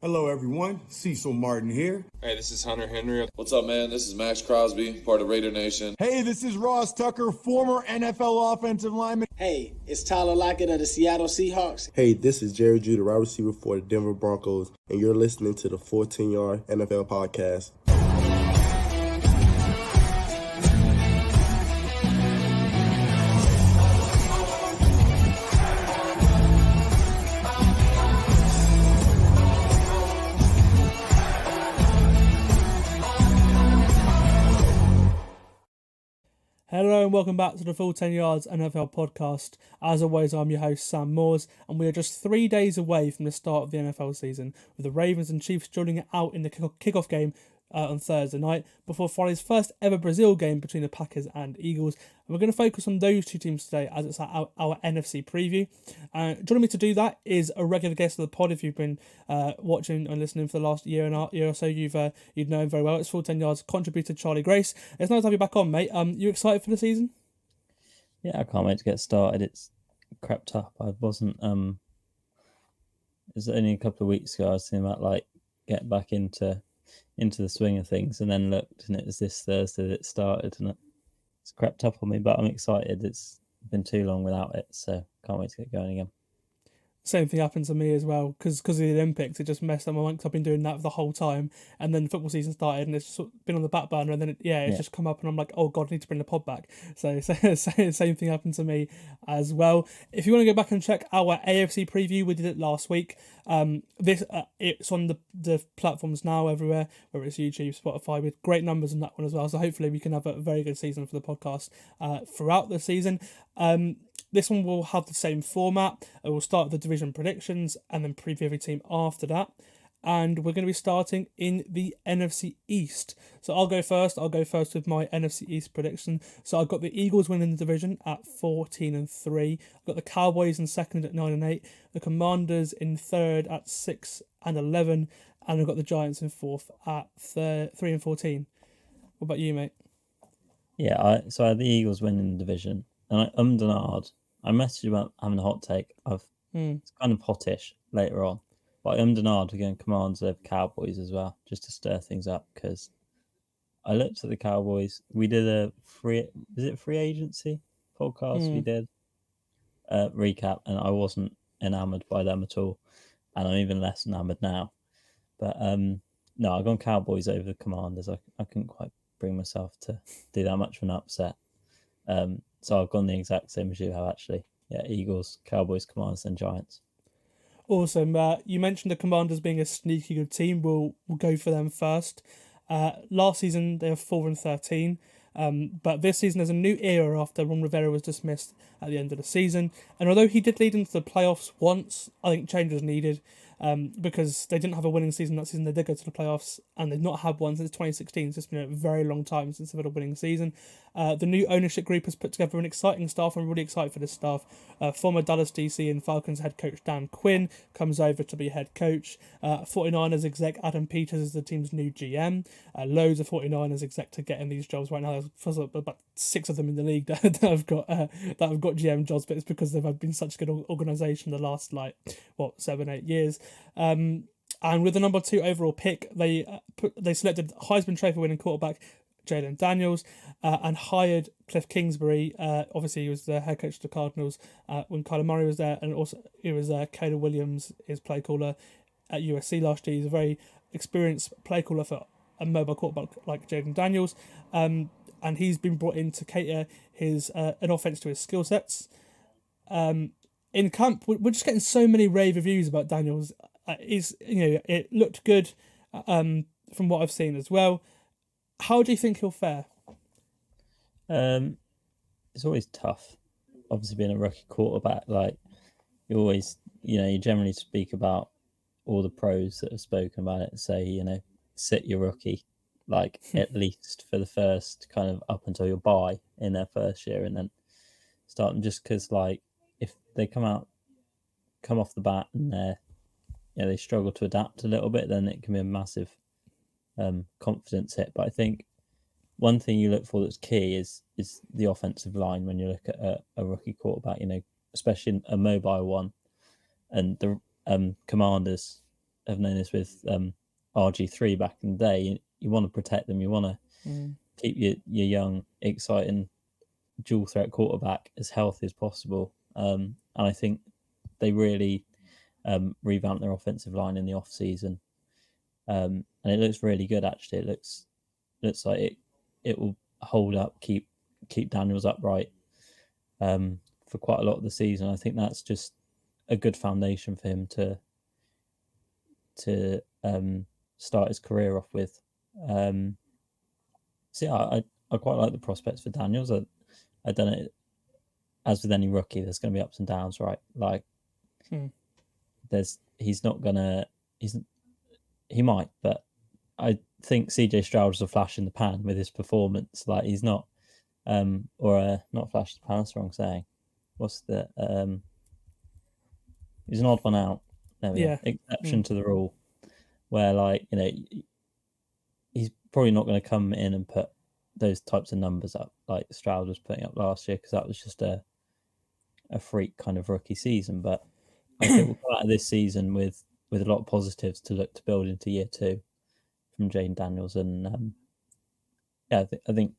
Hello, everyone. Cecil Martin here. Hey, this is Hunter Henry. What's up, man? This is Max Crosby, part of Raider Nation. Hey, this is Ross Tucker, former NFL offensive lineman. Hey, it's Tyler Lockett of the Seattle Seahawks. Hey, this is Jerry Judah, wide receiver for the Denver Broncos, and you're listening to the Full10Yard NFL podcast. Hello and welcome back to the Full 10 Yards NFL podcast. As always, I'm your host, Sam Moores, and we are just 3 days away from the start of the NFL season, with the Ravens and Chiefs joining it out in the kickoff game on Thursday night, before Friday's first ever Brazil game between the Packers and Eagles. And we're going to focus on those two teams today as it's our NFC preview. Joining me to do that is a regular guest of the pod. If you've been watching and listening for the last year or so, you'd know him very well. It's Full 10 Yards contributor Charlie Grace. It's nice to have you back on, mate. You excited for the season? Yeah, I can't wait to get started. It's crept up. I wasn't. It was only a couple of weeks ago I was thinking about getting back into the swing of things, and then looked, and it was this Thursday that it started, and it's crept up on me. But I'm excited. It's been too long without it, so can't wait to get going again. Same thing happened to me as well, because of the Olympics, it just messed up my mind, 'cause I've been doing that for the whole time, and then football season started, and it's just sort of been on the back burner, and then it's just come up, and I'm like, oh god, I need to bring the pod back. So same thing happened to me as well. If you want to go back and check our AFC preview, we did it last week. It's on the platforms now everywhere, whether it's YouTube, Spotify, with great numbers on that one as well. So hopefully we can have a very good season for the podcast throughout the season. This one will have the same format. We'll start with the division predictions and then preview every team after that. And we're going to be starting in the NFC East. So I'll go first. I'll go first with my NFC East prediction. So I've got the Eagles winning the division at 14-3. I've got the Cowboys in second at 9-8. The Commanders in third at 6-11. And I've got the Giants in fourth at 3-14. What about you, mate? Yeah, so I had the Eagles winning the division. And I ummed and ahed. I messaged you about having a hot take. It's kind of hottish later on. But I ummed and ahed against Commanders over Cowboys as well, just to stir things up, because I looked at the Cowboys. We did a free agency podcast we did, recap, and I wasn't enamoured by them at all. And I'm even less enamoured now. But no, I've gone Cowboys over the Commanders. I couldn't quite bring myself to do that much of an upset. So I've gone the exact same as you have, actually. Yeah, Eagles, Cowboys, Commanders, and Giants. Awesome. You mentioned the Commanders being a sneaky good team. We'll go for them first. Last season, they were 4-13. But this season, there's a new era after Ron Rivera was dismissed at the end of the season. And although he did lead into the playoffs once, I think change was needed. Because they didn't have a winning season that season. They did go to the playoffs, and they've not had one since 2016. So it's been a very long time since they've had a winning season. The new ownership group has put together an exciting staff. I'm really excited for this staff. Former Dallas DC and Falcons head coach Dan Quinn comes over to be head coach. 49ers exec Adam Peters is the team's new GM. Loads of 49ers exec to get in these jobs right now. There's about 6 of them in the league that have got GM jobs, but it's because they've been such a good organisation the last 7-8 years. And with the number 2 overall pick, they selected Heisman Trophy winning quarterback Jalen Daniels and hired Cliff Kingsbury. Obviously, he was the head coach of the Cardinals when Kyler Murray was there, and also it was Caleb Williams, his play caller at USC last year. He's a very experienced play caller for a mobile quarterback like Jalen Daniels, and he's been brought in to cater an offense to his skill sets. In camp, we're just getting so many rave reviews about Daniels. It looked good from what I've seen as well. How do you think he'll fare? It's always tough. Obviously, being a rookie quarterback, you always, you generally speak about all the pros that have spoken about it. Say, sit your rookie, at least for the first kind of up until your bye in their first year, and then start them, just because if they come off the bat and they struggle to adapt a little bit, then it can be a massive confidence hit. But I think one thing you look for that's key is the offensive line when you look at a rookie quarterback, especially a mobile one. And the Commanders have known this with RG3 back in the day. You want to protect them. You want to keep your young, exciting, dual threat quarterback as healthy as possible. And I think they really revamped their offensive line in the off season, and it looks really good. Actually, it looks like it will hold up, keep Daniels upright for quite a lot of the season. I think that's just a good foundation for him to start his career off with. So yeah, I quite like the prospects for Daniels. I don't know. As with any rookie, there's going to be ups and downs, right? Like, he might, but I think CJ Stroud was a flash in the pan with his performance. Like, he's not, not flash in the pan. That's the wrong saying. What's the he's an odd one out. There we go. Exception to the rule, where, like, he's probably not going to come in and put those types of numbers up like Stroud was putting up last year, because that was just a freak kind of rookie season. But I think we'll come out of this season with a lot of positives to look to build into year 2 from Jane Daniels. And I think,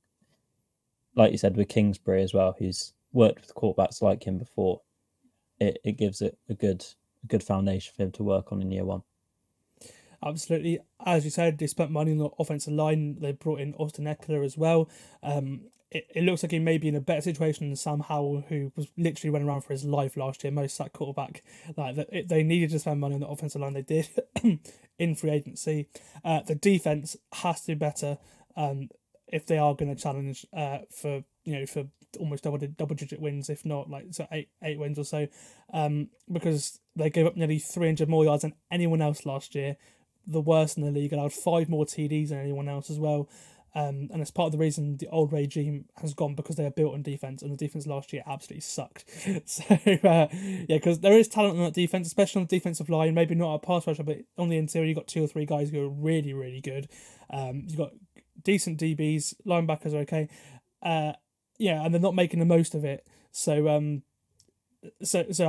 like you said, with Kingsbury as well, who's worked with quarterbacks like him before, it gives it a good foundation for him to work on in year 1. Absolutely. As you said, they spent money on the offensive line. They brought in Austin Eckler as well. It looks like he may be in a better situation than Sam Howell, who was literally running around for his life last year, most sacked quarterback. They needed to spend money on the offensive line. They did in free agency. The defense has to be better if they are going to challenge for almost double-digit wins, if not eight wins or so, because they gave up nearly 300 more yards than anyone else last year, the worst in the league, allowed 5 more TDs than anyone else as well. And it's part of the reason the old regime has gone, because they are built on defense, and the defense last year absolutely sucked. So, because there is talent on that defense, especially on the defensive line, maybe not a pass rusher, but on the interior, you've got 2 or 3 guys who are really, really good. You've got decent DBs, linebackers are okay. And they're not making the most of it. So I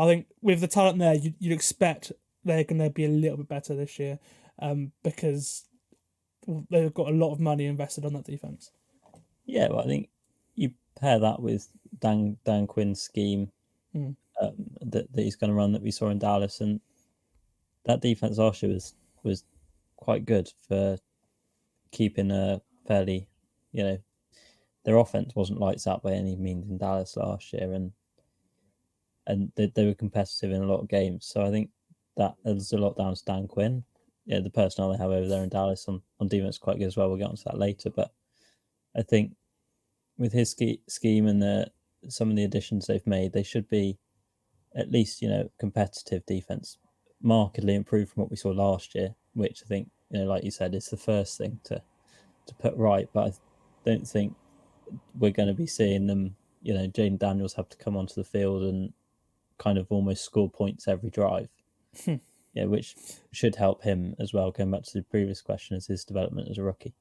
think with the talent there, you'd expect they're going to be a little bit better this year, because they've got a lot of money invested on that defense. Yeah, well, I think you pair that with Dan Quinn's scheme that he's going to run, that we saw in Dallas, and that defense last year was quite good for keeping a fairly, their offense wasn't lights out by any means in Dallas last year, and they were competitive in a lot of games. So I think that there's a lot down to Dan Quinn. Yeah, the personnel they have over there in Dallas on defense is quite good as well. We'll get onto that later. But I think with his scheme and some of the additions they've made, they should be at least, competitive defense, markedly improved from what we saw last year, which I think, like you said, is the first thing to put right. But I don't think we're going to be seeing them, Jaden Daniels have to come onto the field and kind of almost score points every drive. Yeah, which should help him as well, going back to the previous question, as his development as a rookie.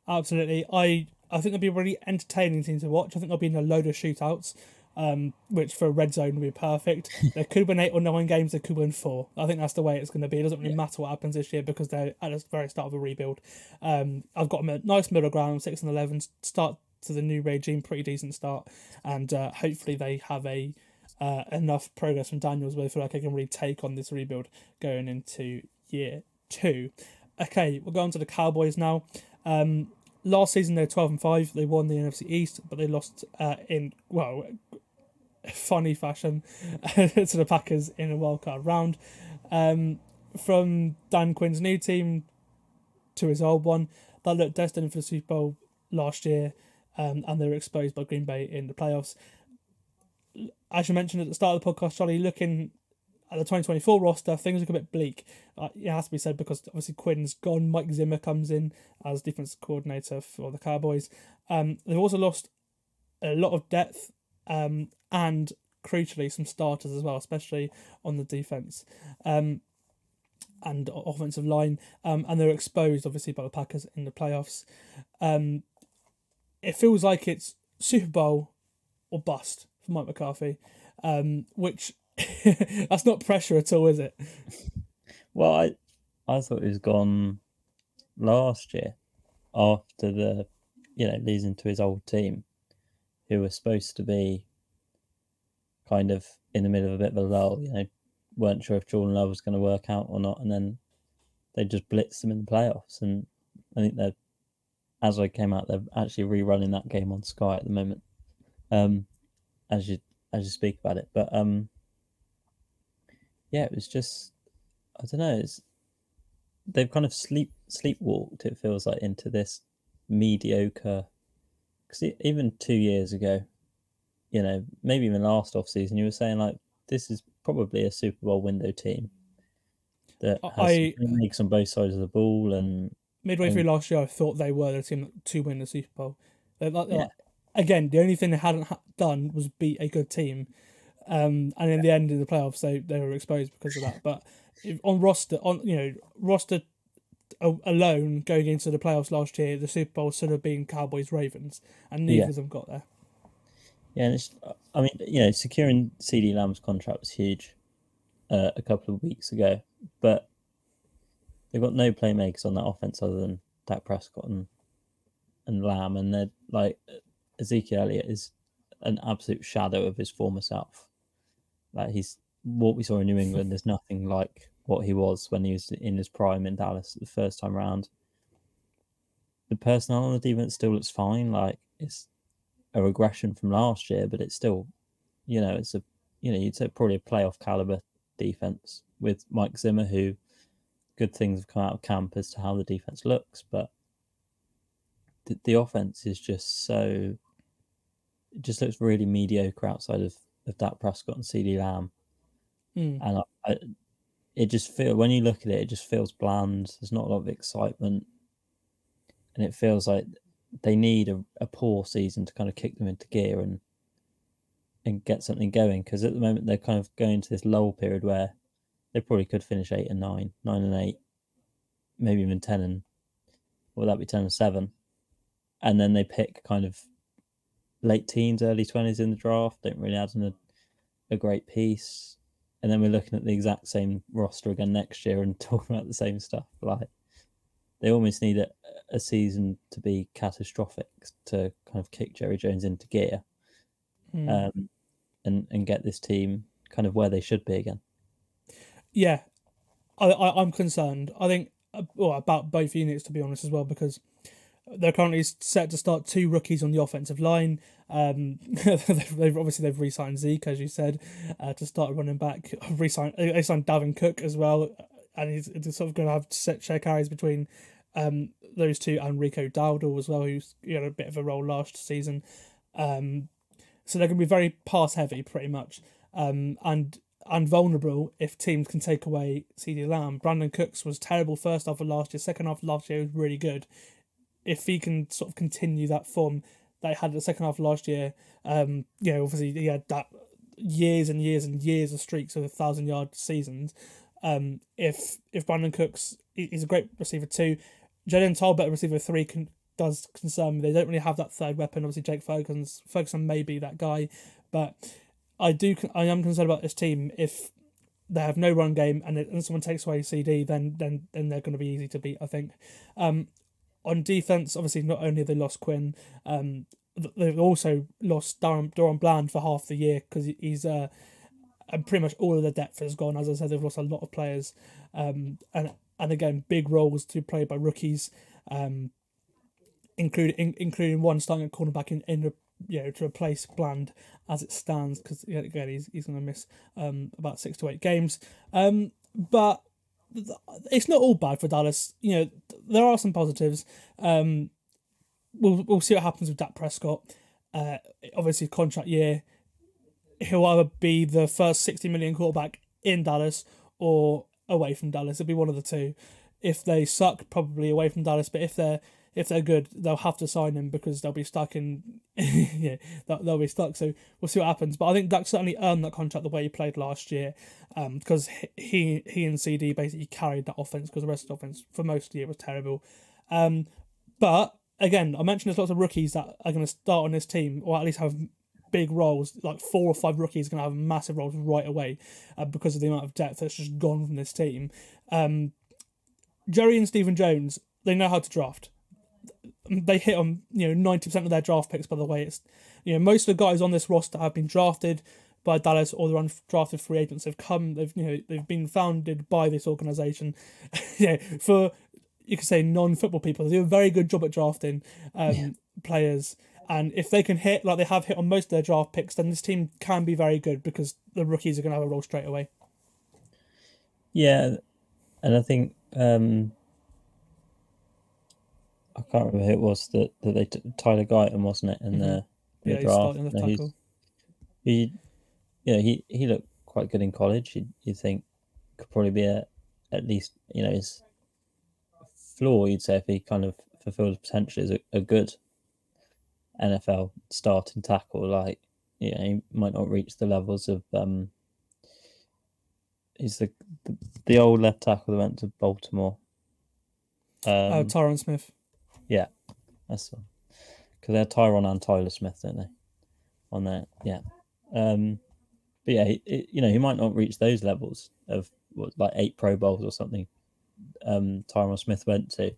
Absolutely. I think it'll be a really entertaining team to watch. I think there'll be a load of shootouts, which for a red zone would be perfect. There could win 8 or 9 games, there could win 4. I think that's the way it's going to be. It doesn't really matter what happens this year, because they're at the very start of a rebuild. I've got a nice middle ground, 6 and 11, start to the new regime, pretty decent start, and hopefully they have enough progress from Daniels where they feel like they can really take on this rebuild going into year 2. Okay, we'll go on to the Cowboys now. Last season they were 12-5. They won the NFC East, but they lost in funny fashion to the Packers in a wildcard round. From Dan Quinn's new team to his old one, that looked destined for the Super Bowl last year, and they were exposed by Green Bay in the playoffs. As you mentioned at the start of the podcast, Charlie, looking at the 2024 roster, things look a bit bleak. It has to be said, because obviously Quinn's gone. Mike Zimmer comes in as defensive coordinator for the Cowboys. They've also lost a lot of depth, and crucially some starters as well, especially on the defense and offensive line. And they're exposed, obviously, by the Packers in the playoffs. It feels like it's Super Bowl or bust for Mike McCarthy, which that's not pressure at all, is it? Well, I thought he was gone last year after losing to his old team, who were supposed to be kind of in the middle of a bit of a lull, weren't sure if Jordan Love was going to work out or not, and then they just blitzed them in the playoffs. And I think that as I came out, they're actually rerunning that game on Sky at the moment, as you speak about it. But it was just, I don't know, they've kind of sleepwalked, it feels like, into this mediocre. Because even 2 years ago, maybe even last off season, you were saying like this is probably a Super Bowl window team that has leagues on both sides of the ball. And midway through last year, I thought they were the team to win the Super Bowl. Again, the only thing they hadn't done was beat a good team, and in the end of the playoffs, they were exposed because of that. But on roster alone, going into the playoffs last year, the Super Bowl should have been Cowboys Ravens, and neither of them got there. Yeah, and securing CD Lamb's contract was huge a couple of weeks ago, but they've got no playmakers on that offense other than Dak Prescott and Lamb, and they're like Ezekiel Elliott is an absolute shadow of his former self. Like what we saw in New England is nothing like what he was when he was in his prime in Dallas the first time round. The personnel on the defense still looks fine. Like it's a regression from last year, but it's still, it's a, you'd say probably a playoff caliber defense with Mike Zimmer, who good things have come out of camp as to how the defense looks, but the offense is just it just looks really mediocre outside of Dak Prescott and CD Lamb. And it just feels, when you look at it, it just feels bland. There's not a lot of excitement, and it feels like they need a poor season to kind of kick them into gear and get something going. Because at the moment they're kind of going to this lull period where they probably could finish 8-9, 9-8, maybe even 10 and what would that be, 10-7, and then they pick kind of late teens, early 20s in the draft. Don't really add in a great piece. And then we're looking at the exact same roster again next year and talking about the same stuff. Like they almost need a season to be catastrophic to kind of kick Jerry Jones into gear, and get this team kind of where they should be again. Yeah, I'm concerned. I think about both units, to be honest, as well, because they're currently set to start 2 rookies on the offensive line. They've re-signed Zeke, as you said, to start running back. They signed Dalvin Cook as well, and he's sort of going to have to share carries between those two, and Rico Dowdle as well, who's had a bit of a role last season. So they're going to be very pass heavy, pretty much, and vulnerable if teams can take away CeeDee Lamb. Brandon Cooks was terrible first half of last year. Second half of last year was really good. If he can sort of continue that form that he had in the second half of last year, obviously he had that years and years and years of streaks of 1,000-yard seasons. If Brandon Cooks is a great receiver too, Jalen Tolbert, receiver 3, does concern me. They don't really have that third weapon. Obviously, Jake Ferguson may be that guy, but I am concerned about this team. If they have no run game and someone takes away CD, then they're going to be easy to beat, I think. On defense, obviously, not only have they lost Quinn, they've also lost Doron Bland for half the year because he's and pretty much all of the depth has gone. As I said, they've lost a lot of players, and again, big roles to play by rookies, including one starting at cornerback in to replace Bland as it stands, because again he's going to miss about 6 to 8 games, but it's not all bad for Dallas. There are some positives. We'll see what happens with Dak Prescott. Obviously, contract year, he'll either be the first 60 million quarterback in Dallas or away from Dallas. It'll be one of the two. If they suck, probably away from Dallas. But if they're good, they'll have to sign him because they'll be stuck in. They'll be stuck. So we'll see what happens. But I think Dak certainly earned that contract the way he played last year, because he and CD basically carried that offense, because the rest of the offense for most of the year was terrible. But again, I mentioned there's lots of rookies that are going to start on this team, or at least have big roles, like 4 or 5 rookies are going to have massive roles right away because of the amount of depth that's just gone from this team. Jerry and Stephen Jones, they know how to draft. They hit on 90% of their draft picks. By the way, it's most of the guys on this roster have been drafted by Dallas, or they're undrafted free agents. They've been founded by this organization. For you could say non-football people, they do a very good job at drafting players. And if they can hit like they have hit on most of their draft picks, then this team can be very good because the rookies are going to have a role straight away. Yeah, and I think I can't remember who it was that they Tyler Guyton, wasn't it, in the draft? He's tackle. He looked quite good in college. You think could probably be at least his floor. You'd say if he kind of fulfilled his potential is a good NFL starting tackle. Like he might not reach the levels of he's the old left tackle that went to Baltimore. Tyron Smith. Yeah, that's one. Because they had Tyron and Tyler Smith, don't they? On there, yeah. But yeah, he might not reach those levels of like 8 Pro Bowls or something. Tyron Smith went to,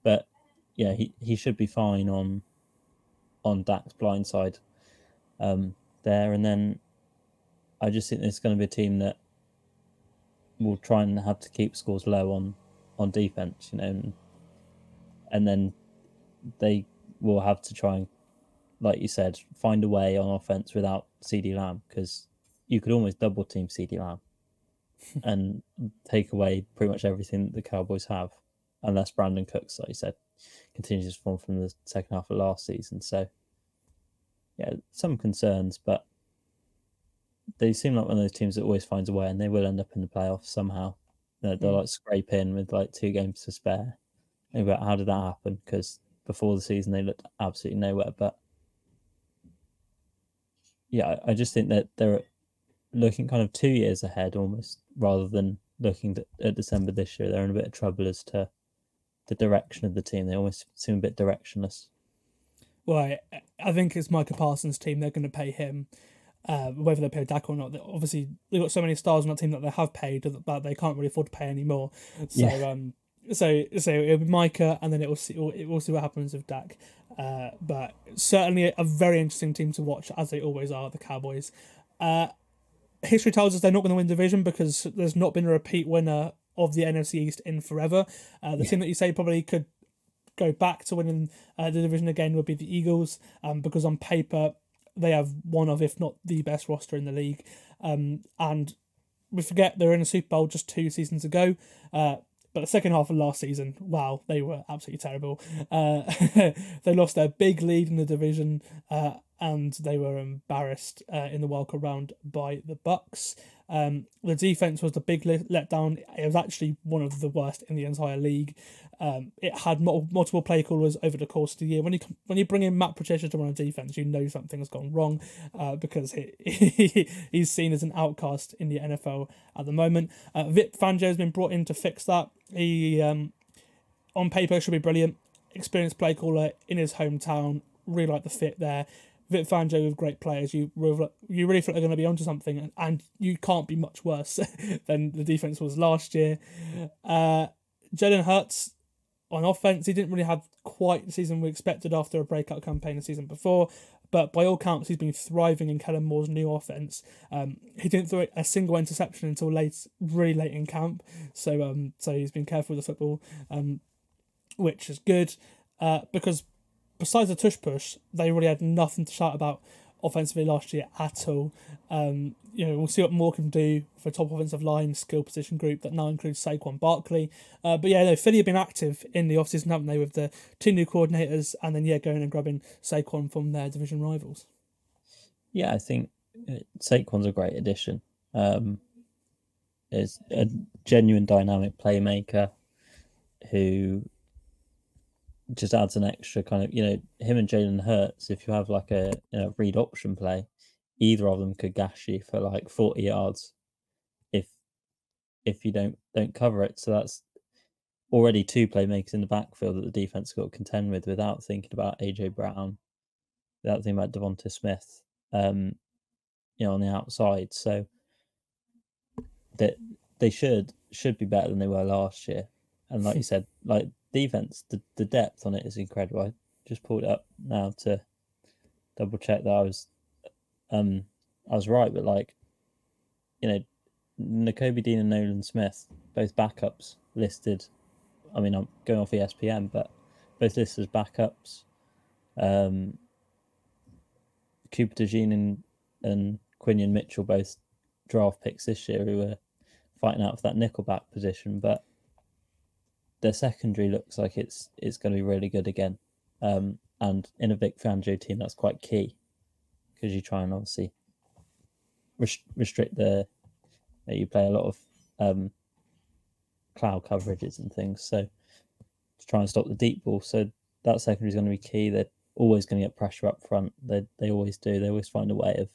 but yeah, he should be fine on Dak's blind side there. And then I just think there's going to be a team that will try and have to keep scores low on defense, and then they will have to try and, like you said, find a way on offense without CeeDee Lamb, because you could almost double team CeeDee Lamb and take away pretty much everything that the Cowboys have, unless Brandon Cooks, like you said, continues his form from the second half of last season. So, yeah, some concerns, but they seem like one of those teams that always finds a way, and they will end up in the playoffs somehow. They'll like scrape in with like 2 games to spare. Maybe how did that happen? Because before the season they looked absolutely nowhere. But yeah, I just think that they're looking kind of 2 years ahead almost, rather than looking at December this year. They're in a bit of trouble as to the direction of the team. They almost seem a bit directionless. Well, I think it's Micah Parsons' team. They're going to pay him. Whether they pay Dak or not, obviously they've got so many stars on that team that they have paid that they can't really afford to pay anymore. So, so it'll be Micah, and then we'll see what happens with Dak. But certainly a very interesting team to watch, as they always are, the Cowboys. History tells us they're not going to win the division because there's not been a repeat winner of the NFC East in forever. The team that you say probably could go back to winning the division again would be the Eagles, because on paper they have one of, if not the best roster in the league. And we forget they were in a Super Bowl just 2 seasons ago. But the second half of last season, wow, they were absolutely terrible. They lost their big lead in the division, and they were embarrassed in the wildcard round by the Bucs. The defense was the big letdown. It was actually one of the worst in the entire league. It had multiple play callers over the course of the year. When you bring in Matt Patricia to run a defense, you know something's gone wrong, because he's seen as an outcast in the NFL at the moment. Vic Fangio has been brought in to fix that. He, on paper, should be brilliant. Experienced play caller in his hometown. Really like the fit there. Vic Fangio with great players, you really feel like they're going to be onto something, and you can't be much worse than the defense was last year. Jalen Hurts on offense, he didn't really have quite the season we expected after a breakout campaign the season before, but by all counts, he's been thriving in Kellen Moore's new offense. He didn't throw a single interception until really late in camp, so he's been careful with the football, which is good, because besides the tush push, they really had nothing to shout about offensively last year at all. We'll see what Moore can do for a top offensive line skill position group that now includes Saquon Barkley. Philly have been active in the offseason, haven't they, with the 2 new coordinators, and then going and grabbing Saquon from their division rivals. Yeah, I think Saquon's a great addition. Is a genuine dynamic playmaker who just adds an extra kind of, him and Jalen Hurts, if you have like a read option play, either of them could gash you for like 40 yards if you don't cover it. So that's already 2 playmakers in the backfield that the defense got to contend with without thinking about AJ Brown, without thinking about Devonta Smith. on the outside. So that they should be better than they were last year. And like you said, like defense, the depth on it is incredible. I just pulled it up now to double check that I was right, but like, Nakobe Dean and Nolan Smith, both backups listed. I mean, I'm going off ESPN, but both listed as backups. Cooper DeJean and Quinion Mitchell, both draft picks this year, who were fighting out for that nickelback position, but their secondary looks like it's going to be really good again. And in a Vic Fangio team, that's quite key, because you try and obviously restrict you play a lot of cloud coverages and things, so to try and stop the deep ball. So that secondary is going to be key. They're always going to get pressure up front. They always do. They always find a way of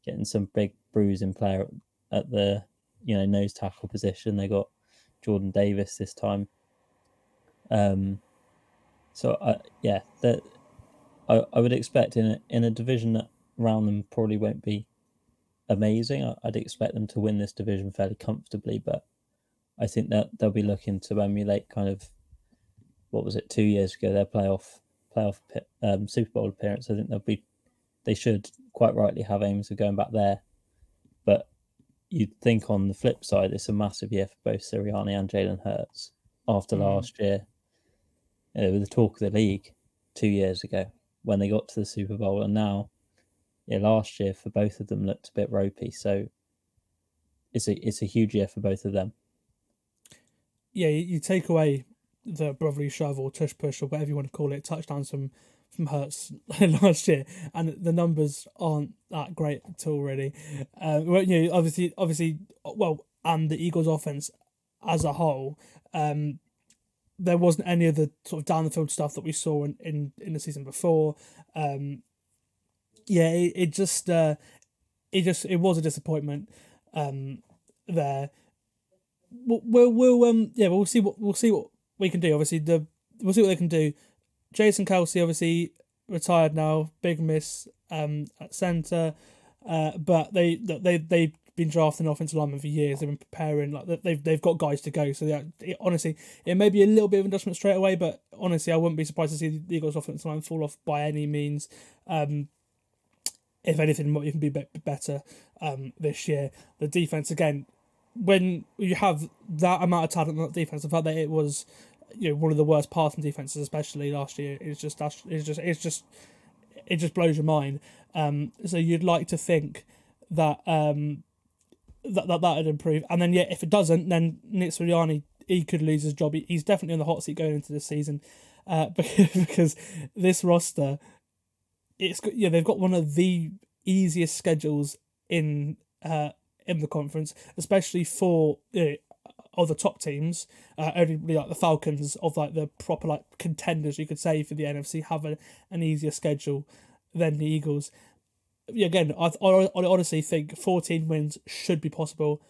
getting some big bruising player at the nose tackle position. They got Jordan Davis this time. So I would expect in a division that around them probably won't be amazing. I'd expect them to win this division fairly comfortably, but I think that they'll be looking to emulate kind of, what was it, 2 years ago, their playoff Super Bowl appearance. I think they should quite rightly have aims of going back there. But you'd think on the flip side, it's a massive year for both Sirianni and Jalen Hurts after last year. They were the talk of the league 2 years ago when they got to the Super Bowl, and now, last year for both of them looked a bit ropey. So it's a huge year for both of them. Yeah, you take away the brotherly shove or tush push or whatever you want to call it, touchdowns from Hurts last year, and the numbers aren't that great at all, really. Obviously, and the Eagles' offense as a whole, there wasn't any of the sort of down the field stuff that we saw in the season before. It was a disappointment there. We'll see what we can do. Obviously, we'll see what they can do. Jason Kelsey obviously retired now, big miss at centre, but they've been drafting offensive linemen for years. They've been preparing, like they've got guys to go. So honestly, it may be a little bit of adjustment straight away, but honestly, I wouldn't be surprised to see the Eagles' offensive line fall off by any means. If anything, might even be better this year. The defense, again, when you have that amount of talent on that defense, the fact that it was one of the worst passing defenses, especially last year, it just blows your mind. So you'd like to think that that would improve, and then if it doesn't, then Nick Sirianni, he could lose his job. He's definitely on the hot seat going into this season, because this roster, they've got one of the easiest schedules in the conference, especially for other top teams. Only like the Falcons of like the proper like contenders, you could say, for the NFC have an easier schedule than the Eagles. Again, I honestly think 14 wins should be possible.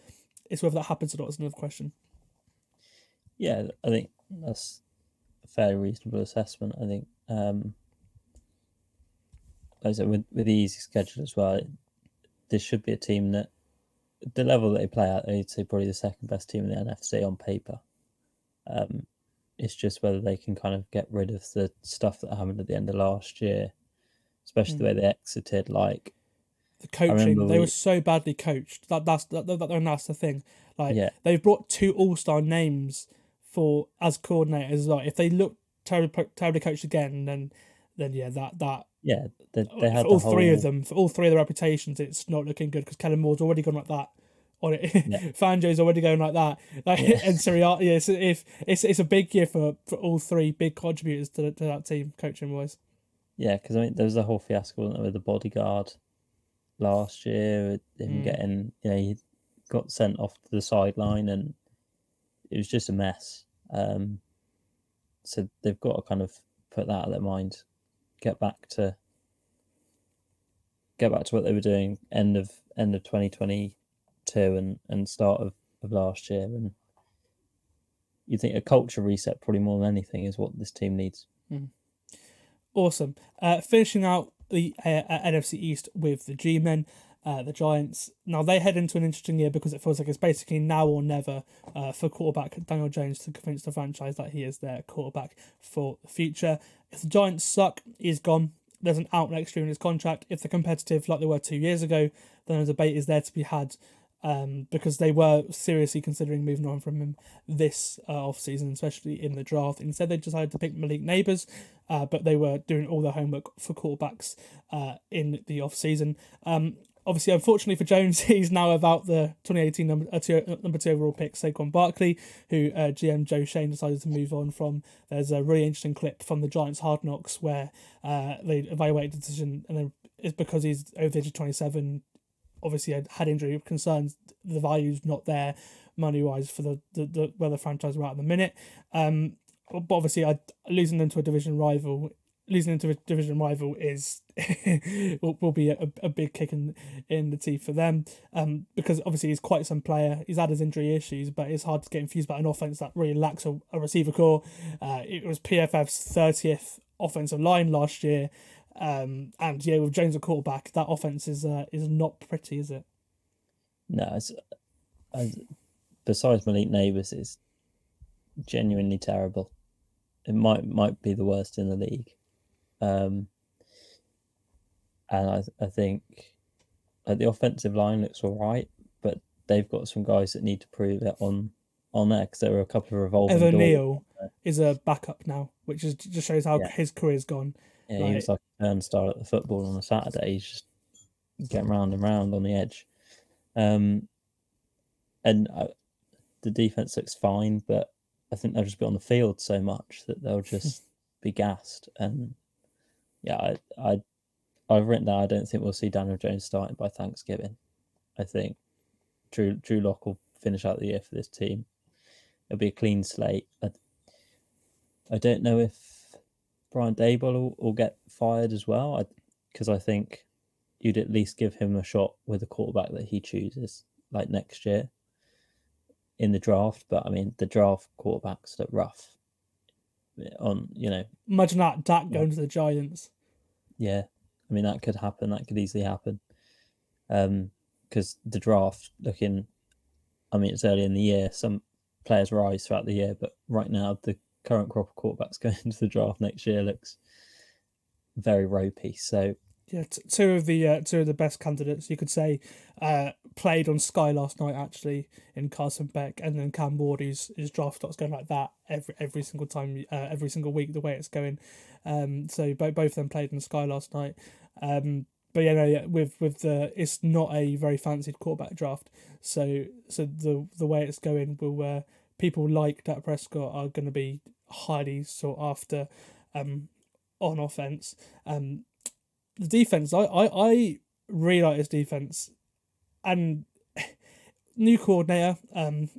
It's whether that happens or not is another question. Yeah, I think that's a fairly reasonable assessment. I think, like I said, with the easy schedule as well, this should be a team that, the level that they play at, I'd say probably the second best team in the NFC on paper. It's just whether they can kind of get rid of the stuff that happened at the end of last year, especially the way they exited. Like the coaching, they were so badly coached. That's the thing. They've brought 2 all-star names as coordinators as well. If they look terribly coached again, then they had all three of them. For all three of their reputations, it's not looking good, because Kellen Moore's already gone like that on it. Yeah. Fangio's already going like that. And Sirianni, it's a big year for all 3 big contributors to that team, coaching wise. Yeah, because I mean, there was a whole fiasco, wasn't there, with the bodyguard last year, with him getting, he got sent off to the sideline, and it was just a mess. So they've got to kind of put that out of their mind, get back to what they were doing end of 2022 and start of last year. And you think a culture reset, probably more than anything, is what this team needs. Awesome. Finishing out the NFC East with the G-Men, the Giants. Now they head into an interesting year because it feels like it's basically now or never for quarterback Daniel Jones to convince the franchise that he is their quarterback for the future. If the Giants suck, he's gone. There's an out next year in his contract. If they're competitive like they were 2 years ago, then a debate is there to be had, because they were seriously considering moving on from him this offseason, especially in the draft. Instead, they decided to pick Malik Neighbours, but they were doing all their homework for quarterbacks in the offseason. Obviously, unfortunately for Jones, he's now about the 2018 number two overall pick, Saquon Barkley, who GM Joe Shane decided to move on from. There's a really interesting clip from the Giants Hard Knocks where they evaluated the decision, and then it's because he's over the age of 27, obviously had injury concerns, the value's not there money-wise for the where the franchise are at the minute. But obviously, losing into a division rival is will be a big kick in the teeth for them, because obviously he's quite some player. He's had his injury issues, but it's hard to get infused by an offense that really lacks a receiver core. It was PFF's 30th offensive line last year, and yeah, with Jones a quarterback, that offense is not pretty, is it? No, it's besides Malik Neighbours, it's genuinely terrible. It might be the worst in the league. And I think the offensive line looks all right, but they've got some guys that need to prove it on there, because there were a couple of revolving doors. Evan Neal is a backup now, which just shows how his career's gone. Yeah, he was like a turnstile at the football on a Saturday. He's just getting round and round on the edge. And the defense looks fine, but I think they'll just be on the field so much that they'll just be gassed. And yeah, I've written down, I don't think we'll see Daniel Jones starting by Thanksgiving. I think Drew Lock will finish out the year for this team. It'll be a clean slate. I don't know if Brian Daboll will get fired as well, because I think you'd at least give him a shot with a quarterback that he chooses, like next year in the draft. But I mean, the draft quarterbacks look rough. Imagine that Dak going to the Giants. Yeah, I mean, that could happen. That could easily happen. Because the draft it's early in the year. Some players rise throughout the year, but right now the current crop of quarterbacks going into the draft next year looks very ropey. So yeah, two of the best candidates, you could say, played on Sky last night actually, in Carson Beck and then Cam Ward, whose draft stock's going like that every single time, every single week, the way it's going. So both of them played on Sky last night. But with the it's not a very fancied quarterback draft. So the way it's going will people like Dak Prescott are going to be highly sought after on offense. The defense, I really like his defense, and new coordinator.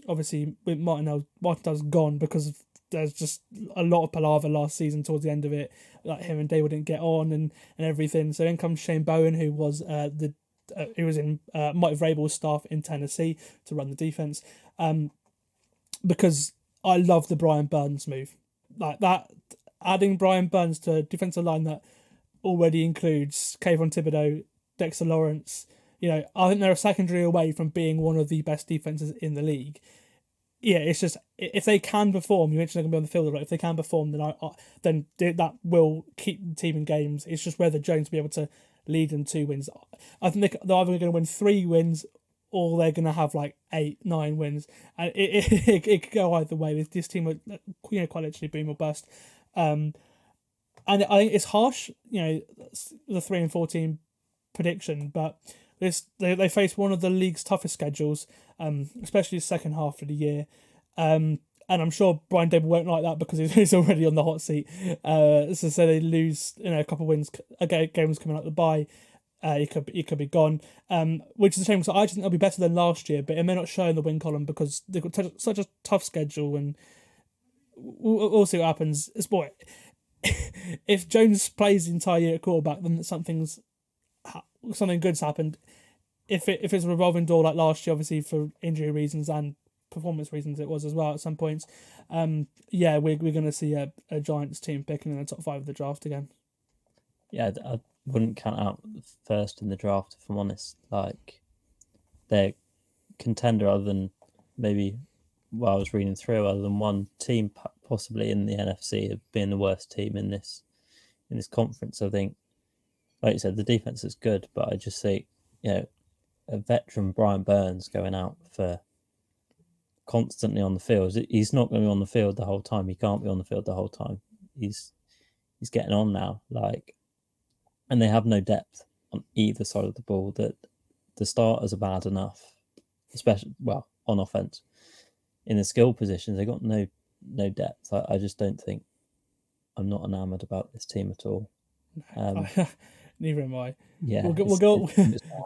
Obviously with Martinell's gone because there's just a lot of palaver last season towards the end of it. Like him and David didn't get on and everything. So in comes Shane Bowen, who was in Mike Vrabel's staff in Tennessee to run the defense. Because I love the Brian Burns move, like that, adding Brian Burns to a defensive line that already includes Kayvon Thibodeau, Dexter Lawrence. I think they're a secondary away from being one of the best defenses in the league. Yeah, it's just, if they can perform, you mentioned they're going to be on the field, right? If they can perform, then that will keep the team in games. It's just whether Jones will be able to lead them to wins. I think they're either going to win 3 wins or they're going to have like 8-9 wins. And it could go either way. This team would, quite literally boom or bust. And I think it's harsh, the 3-14 prediction, but they face one of the league's toughest schedules, especially the second half of the year. And I'm sure Brian Daboll won't like that because he's already on the hot seat. So they lose, a couple of wins, games coming out the bye. He could be gone, which is a shame because I just think they'll be better than last year, but it may not show in the win column because they've got such a tough schedule, and we'll see what happens. If Jones plays the entire year at quarterback, then something good's happened. If it's a revolving door like last year, obviously for injury reasons and performance reasons, it was as well at some points. We're going to see a Giants team picking in the top 5 of the draft again. Yeah, wouldn't count out first in the draft, if I'm honest. Like, they're contender other than maybe, I was reading through, other than one team possibly in the NFC of being the worst team in this conference. I think, like you said, the defense is good, but I just think, a veteran Brian Burns going out for constantly on the field. He's not going to be on the field the whole time. He can't be on the field the whole time. He's getting on now, and they have no depth on either side of the ball. That the starters are bad enough, especially on offense. In the skill positions, they got no depth. I just don't think. I'm not enamored about this team at all. Neither am I. Yeah, we'll go.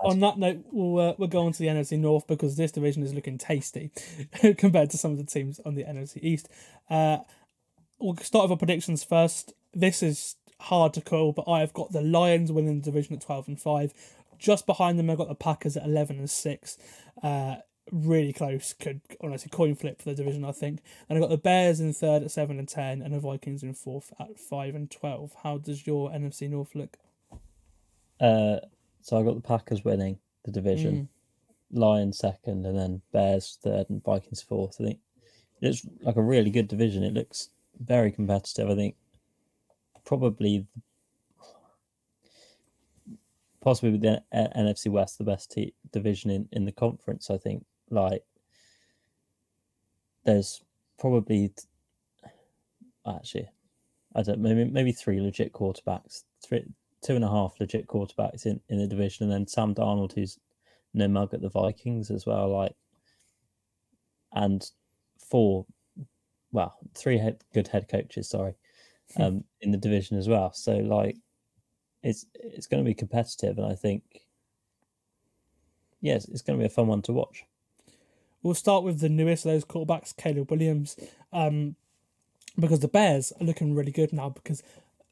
On that note, we'll go on to the NFC North because this division is looking tasty compared to some of the teams on the NFC East. We'll start with our predictions first. This is hard to call, but I have got the Lions winning the division at 12-5. Just behind them, I've got the Packers at 11-6. Really close. Could honestly coin flip for the division, I think. And I've got the Bears in third at 7-10, and the Vikings in fourth at 5-12. How does your NFC North look? So I got the Packers winning the division, Lions second, and then Bears third, and Vikings fourth. I think it's like a really good division. It looks very competitive. I think probably, possibly with the NFC West, the best division in the conference. I think there's probably actually, I don't know, maybe three legit quarterbacks, 2.5 legit quarterbacks in the division, and then Sam Darnold, who's no mug at the Vikings as well, and three good head coaches, sorry, in the division as well. So it's going to be competitive, and I think, yes, it's going to be a fun one to watch. We'll start with the newest of those quarterbacks, Caleb Williams, because the Bears are looking really good now because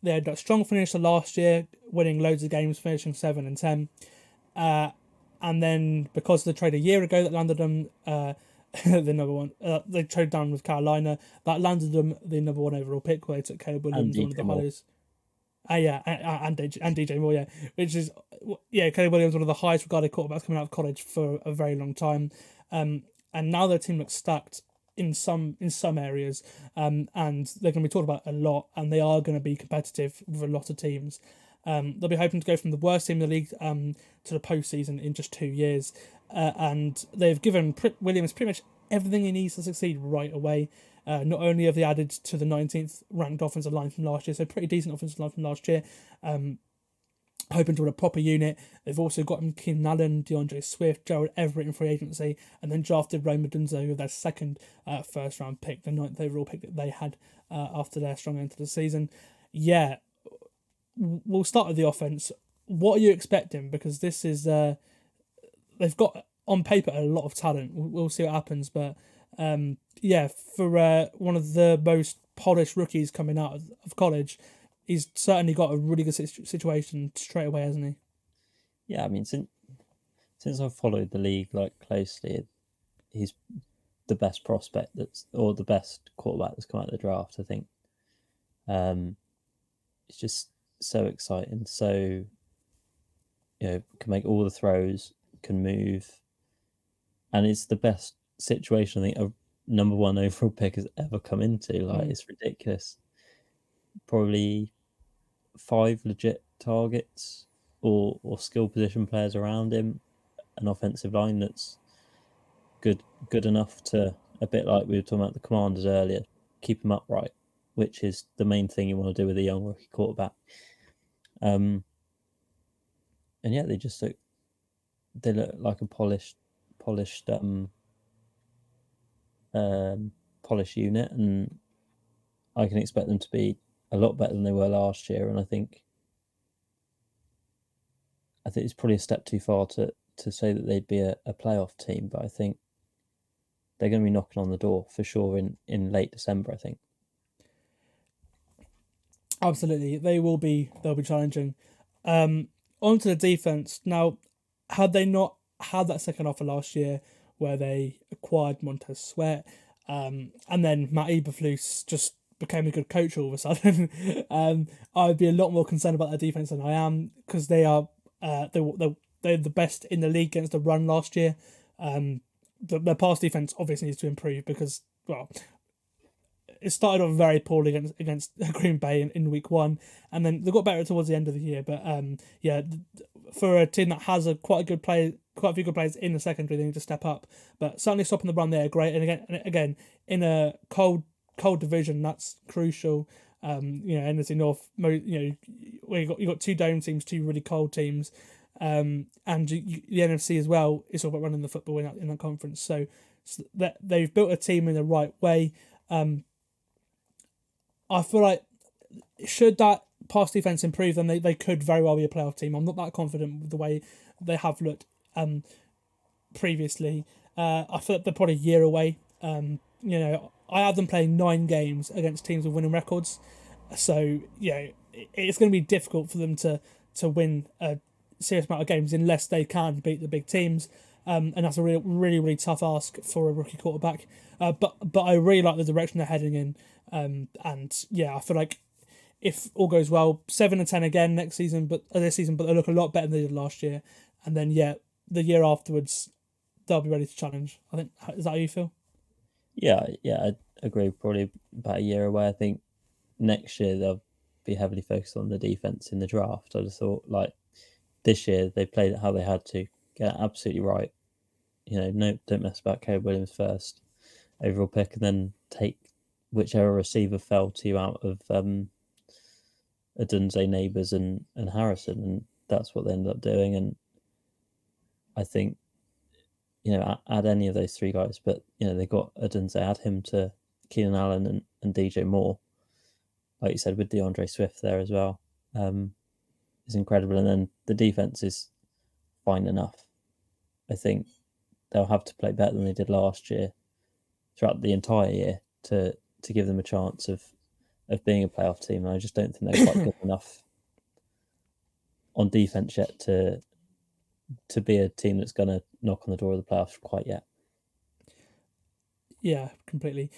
they had a strong finish to last year, winning loads of games, finishing 7-10. And then because of the trade a year ago that landed them the number one, they traded down with Carolina, that landed them the number one overall pick where they took Caleb Williams, one of the highest. And DJ Moore, which is, Caleb Williams, one of the highest regarded quarterbacks coming out of college for a very long time. And now their team looks stacked in some areas, and they're going to be talked about a lot, and they are going to be competitive with a lot of teams. They'll be hoping to go from the worst team in the league to the postseason in just 2 years, and they've given Williams pretty much everything he needs to succeed right away. Not only have they added to the 19th ranked offensive line from last year, so pretty decent offensive line from last year, hoping to win a proper unit. They've also got Keenan Allen, DeAndre Swift, Gerald Everett in free agency, and then drafted Rome Odunze with their second first round pick, the 9th overall pick that they had after their strong end to the season. Yeah, we'll start with the offense. What are you expecting? Because this is, they've got on paper a lot of talent. We'll see what happens, but for one of the most polished rookies coming out of college, he's certainly got a really good situation straight away, hasn't he? Yeah, I mean, since I've followed the league closely, he's the best prospect or the best quarterback that's come out of the draft. I think it's just so exciting. So can make all the throws, can move, and it's the best situation I think a number one overall pick has ever come into. It's ridiculous. Probably 5 legit targets or skill position players around him, an offensive line that's good enough to, a bit like we were talking about the Commanders earlier, keep him upright, which is the main thing you want to do with a young rookie quarterback. And yeah, they look like a polished unit, and I can expect them to be a lot better than they were last year. And I think it's probably a step too far to say that they'd be a playoff team, but I think they're going to be knocking on the door for sure in late December, I think. Absolutely. They'll be challenging. On to the defense. Now, had they not had that second offer last year where they acquired Montez Sweat, and then Matt Eberflus just became a good coach all of a sudden, I'd be a lot more concerned about their defense than I am, because they are they're the best in the league against the run last year. Their pass defense obviously needs to improve because, well, it started off very poorly against Green Bay in week 1, and then they got better towards the end of the year. But for a team that has quite a few good players in the secondary, they need to step up. But certainly stopping the run there, great. And again, in a cold division, that's crucial. NFC North, where you got 2 dome teams, 2 really cold teams, and the NFC as well. It's all about running the football in that conference. So that they've built a team in the right way. I feel like should that pass defense improve, then they could very well be a playoff team. I'm not that confident with the way they have looked previously. I feel like they're probably a year away. I have them playing 9 games against teams with winning records. So, it's going to be difficult for them to win a serious amount of games unless they can beat the big teams. And that's a really, really, really tough ask for a rookie quarterback. But I really like the direction they're heading in. I feel like if all goes well, 7-10 again this season, but they look a lot better than they did last year. And then the year afterwards, they'll be ready to challenge. I think, is that how you feel? Yeah, I agree. Probably about a year away. I think next year they'll be heavily focused on the defense in the draft. I just thought, like, this year they played it how they had to, get it absolutely right. Don't mess about Caleb Williams first overall pick, and then take whichever receiver fell to you out of Adunze, Neighbours and Harrison, and that's what they ended up doing. And I think, add any of those 3 guys, but they got Adunze, add him to Keenan Allen and DJ Moore, like you said, with DeAndre Swift there as well, is incredible. And then the defense is fine enough. I think they'll have to play better than they did last year throughout the entire year to give them a chance of being a playoff team. And I just don't think they're quite good enough on defense yet to be a team that's going to knock on the door of the playoffs quite yet. Yeah, completely.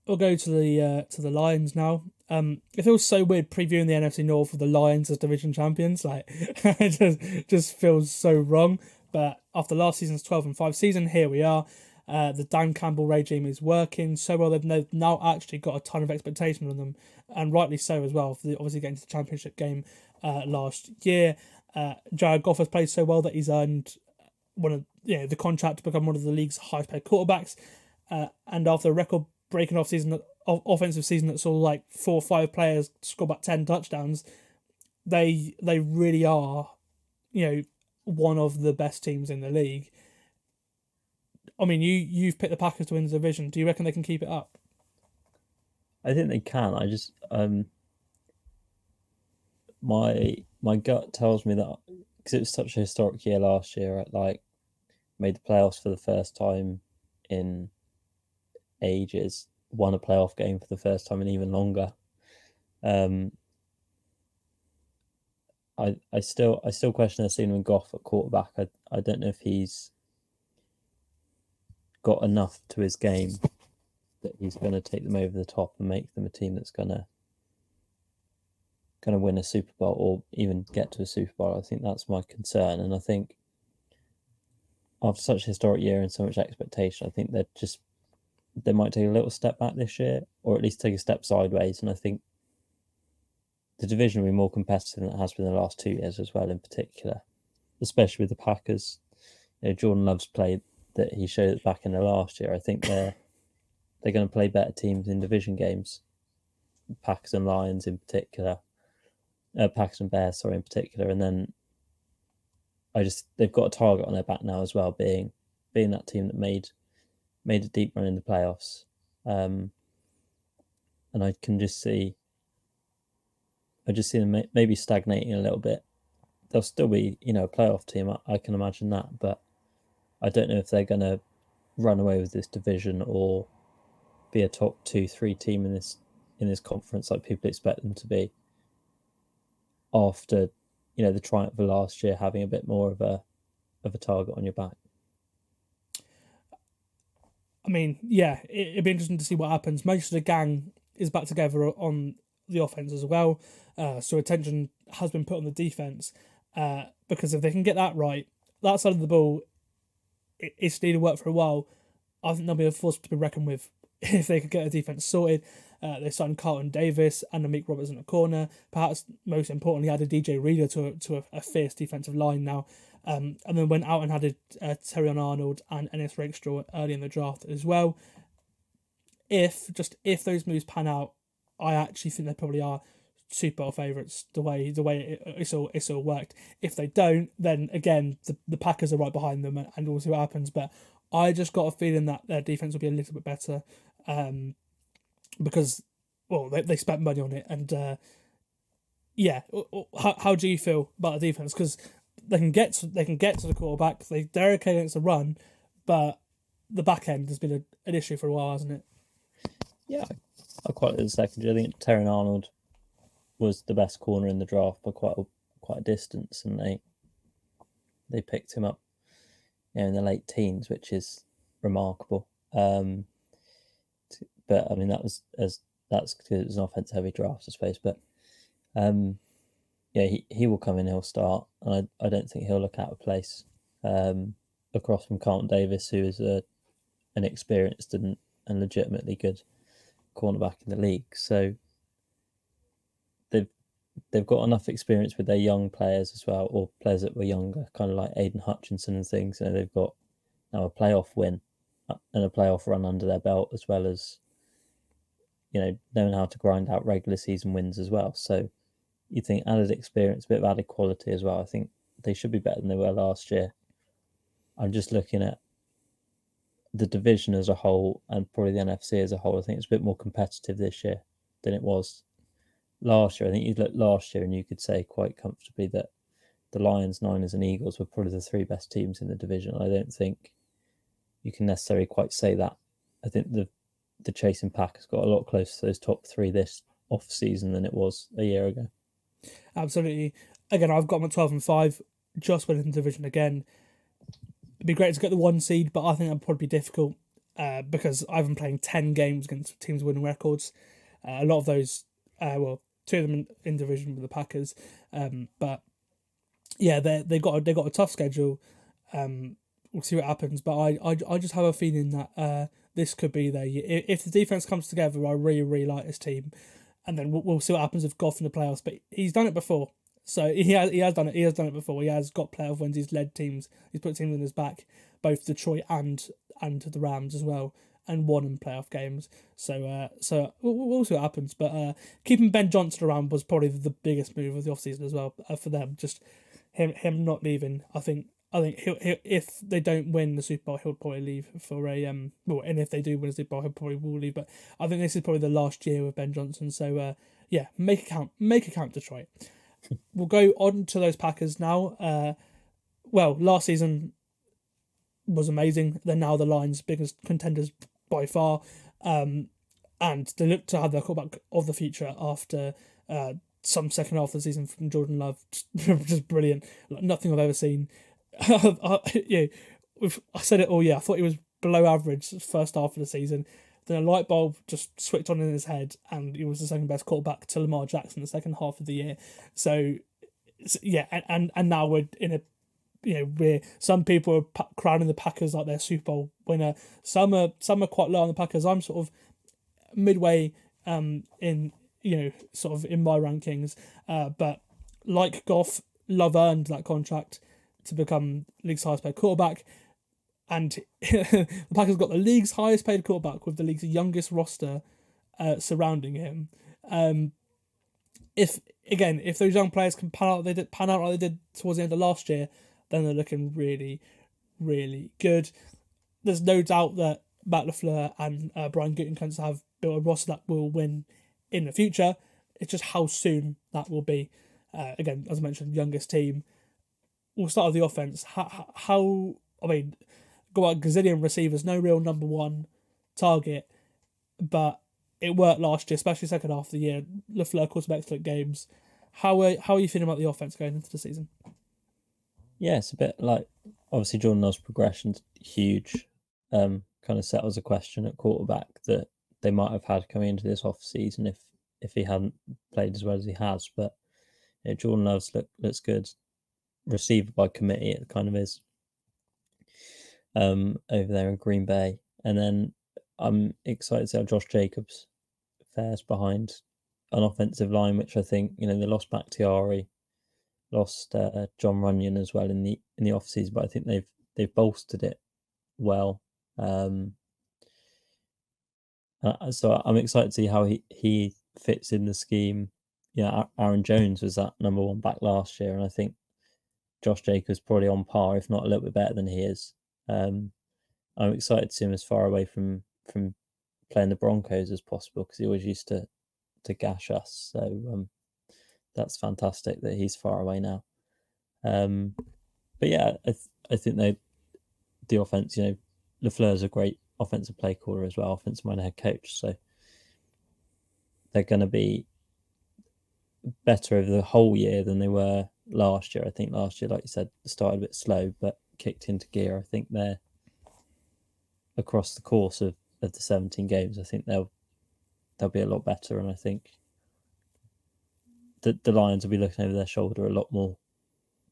We'll go to the Lions now. It feels so weird previewing the NFC North with the Lions as division champions. Like, it just feels so wrong. But after last season's 12-5 season, here we are. The Dan Campbell regime is working so well. They've now actually got a ton of expectation on them, and rightly so as well. For obviously getting to the championship game last year, Jared Goff has played so well that he's earned the contract to become one of the league's highest paid quarterbacks. And after a record-breaking offensive season that saw like 4 or 5 players score about 10 touchdowns, they really are, one of the best teams in the league. I mean, you've picked the Packers to win the division. Do you reckon they can keep it up? I think they can. I just my gut tells me that because it was such a historic year last year, right? Like, made the playoffs for the first time in ages, won a playoff game for the first time in even longer. I still question their ceiling with Goff at quarterback. I don't know if he's got enough to his game that he's going to take them over the top and make them a team that's going to win a Super Bowl or even get to a Super Bowl. I think that's my concern. And I think after such a historic year and so much expectation, I think they might take a little step back this year, or at least take a step sideways. And I think the division will be more competitive than it has been the last 2 years as well, in particular, especially with the Packers. Jordan Love's play that he showed back in the last year. I think they're going to play better teams in division games, Packers and Lions in particular, Packers and Bears, sorry, in particular. And then they've got a target on their back now as well, being that team that made a deep run in the playoffs. And I just see them maybe stagnating a little bit. They'll still be, a playoff team. I can imagine that, but I don't know if they're going to run away with this division or be a top 2-3 team in this conference like people expect them to be. After, the triumph of last year, having a bit more of a target on your back. I mean, yeah, it'd be interesting to see what happens. Most of the gang is back together on the offense as well. So attention has been put on the defense because if they can get that right, that side of the ball, it's needed work for a while. I think they'll be a force to be reckoned with if they could get the defense sorted. They signed Carlton Davis and Amik Roberts in the corner. Perhaps most importantly, added DJ Reader to a fierce defensive line now. And then went out and added Terrion Arnold and Ennis Rakestraw early in the draft as well. If those moves pan out, I actually think they probably are Super Bowl favourites the way it's all worked. If they don't, then again the Packers are right behind them, and we'll see what happens. But I just got a feeling that their defense will be a little bit better, because they spent money on it, and how do you feel about the defense? Because they can get to the quarterback. They're okay against the run, but the back end has been an issue for a while, hasn't it? Yeah, I quite like the secondary. I think Terrion Arnold was the best corner in the draft by quite a distance, and they picked him up, in the late teens, which is remarkable. But I mean that's because it was an offensive heavy draft, I suppose. But he will come in, he'll start, and I don't think he'll look out of place across from Carlton Davis, who is an experienced and legitimately good cornerback in the league. So they've got enough experience with their young players as well, or players that were younger, kind of like Aiden Hutchinson and things. They've got now a playoff win and a playoff run under their belt, as well as knowing how to grind out regular season wins as well. So you think added experience, a bit of added quality as well. I think they should be better than they were last year. I'm just looking at the division as a whole, and probably the NFC as a whole. I think it's a bit more competitive this year than it was last year. I think you'd look last year and you could say quite comfortably that the Lions, Niners and Eagles were probably the three best teams in the division. I don't think you can necessarily quite say that. I think the chasing pack has got a lot closer to those top three this off season than it was a year ago. Absolutely. Again, I've got them at 12-5, just winning the division again. It'd be great to get the 1 seed, but I think that'd probably be difficult because I've been playing 10 games against teams winning records. A lot of those, 2 of them in division with the Packers. But yeah, they got a tough schedule. We'll see what happens, but I just have a feeling that this could be their year. If the defense comes together, I really, really like this team. And then we'll see what happens with Goff in the playoffs. But he's done it before. So he has done it. He has done it before. He has got playoff wins. He's led teams. He's put teams on his back, both Detroit and the Rams as well, and won in playoff games. So we'll see what happens. But keeping Ben Johnson around was probably the biggest move of the offseason as well for them. Just him not leaving. I think he'll if they don't win the Super Bowl, he'll probably leave for a and if they do win the Super Bowl, he'll probably will leave. But I think this is probably the last year with Ben Johnson. So make it count, Detroit. We'll go on to those Packers now. Last season was amazing. They're now the Lions' biggest contenders by far, and they look to have their quarterback of the future after some second half of the season from Jordan Love. Just brilliant. Like nothing I've ever seen. I said it all year. I thought he was below average first half of the season. Then a light bulb just switched on in his head, and he was the second best quarterback to Lamar Jackson the second half of the year. So yeah, and now we're in a where some people are crowning the Packers like their Super Bowl winner. Some are quite low on the Packers. I'm sort of midway in sort of in my rankings. But like Goff, Love earned that contract to become league's highest paid quarterback. And the Packers got the league's highest paid quarterback with the league's youngest roster surrounding him. If those young players can pan out like they did towards the end of last year, then they're looking really, really good. There's no doubt that Matt LaFleur and Brian Gutekunst have built a roster that will win in the future. It's just how soon that will be. Again, as I mentioned, youngest team. We'll start with the offense. Got a gazillion receivers, no real number one target, but it worked last year, especially second half of the year. LaFleur caught some excellent games. How are you feeling about the offense going into the season? Yeah, it's a bit like, obviously Jordan Love's progression's huge. Kind of settles a question at quarterback that they might have had coming into this off season if he hadn't played as well as he has. But Jordan Love looks good. Receiver by committee, it kind of is. Over there in Green Bay, and then I'm excited to see how Josh Jacobs fares behind an offensive line, which I think they lost Bakhtiari, lost John Runyon as well in the off season, but I think they've bolstered it well. So I'm excited to see how he fits in the scheme. Aaron Jones was that number one back last year, and I think Josh Jacobs probably on par, if not a little bit better than he is. I'm excited to see him as far away from playing the Broncos as possible, because he always used to gash us. So that's fantastic that he's far away now. But yeah, I think the offense, LaFleur's a great offensive play caller as well, offensive minded head coach. So they're going to be better over the whole year than they were last year. I think last year, like you said, started a bit slow, but kicked into gear. I think they're across the course of the 17 games. I think they'll be a lot better, and I think the Lions will be looking over their shoulder a lot more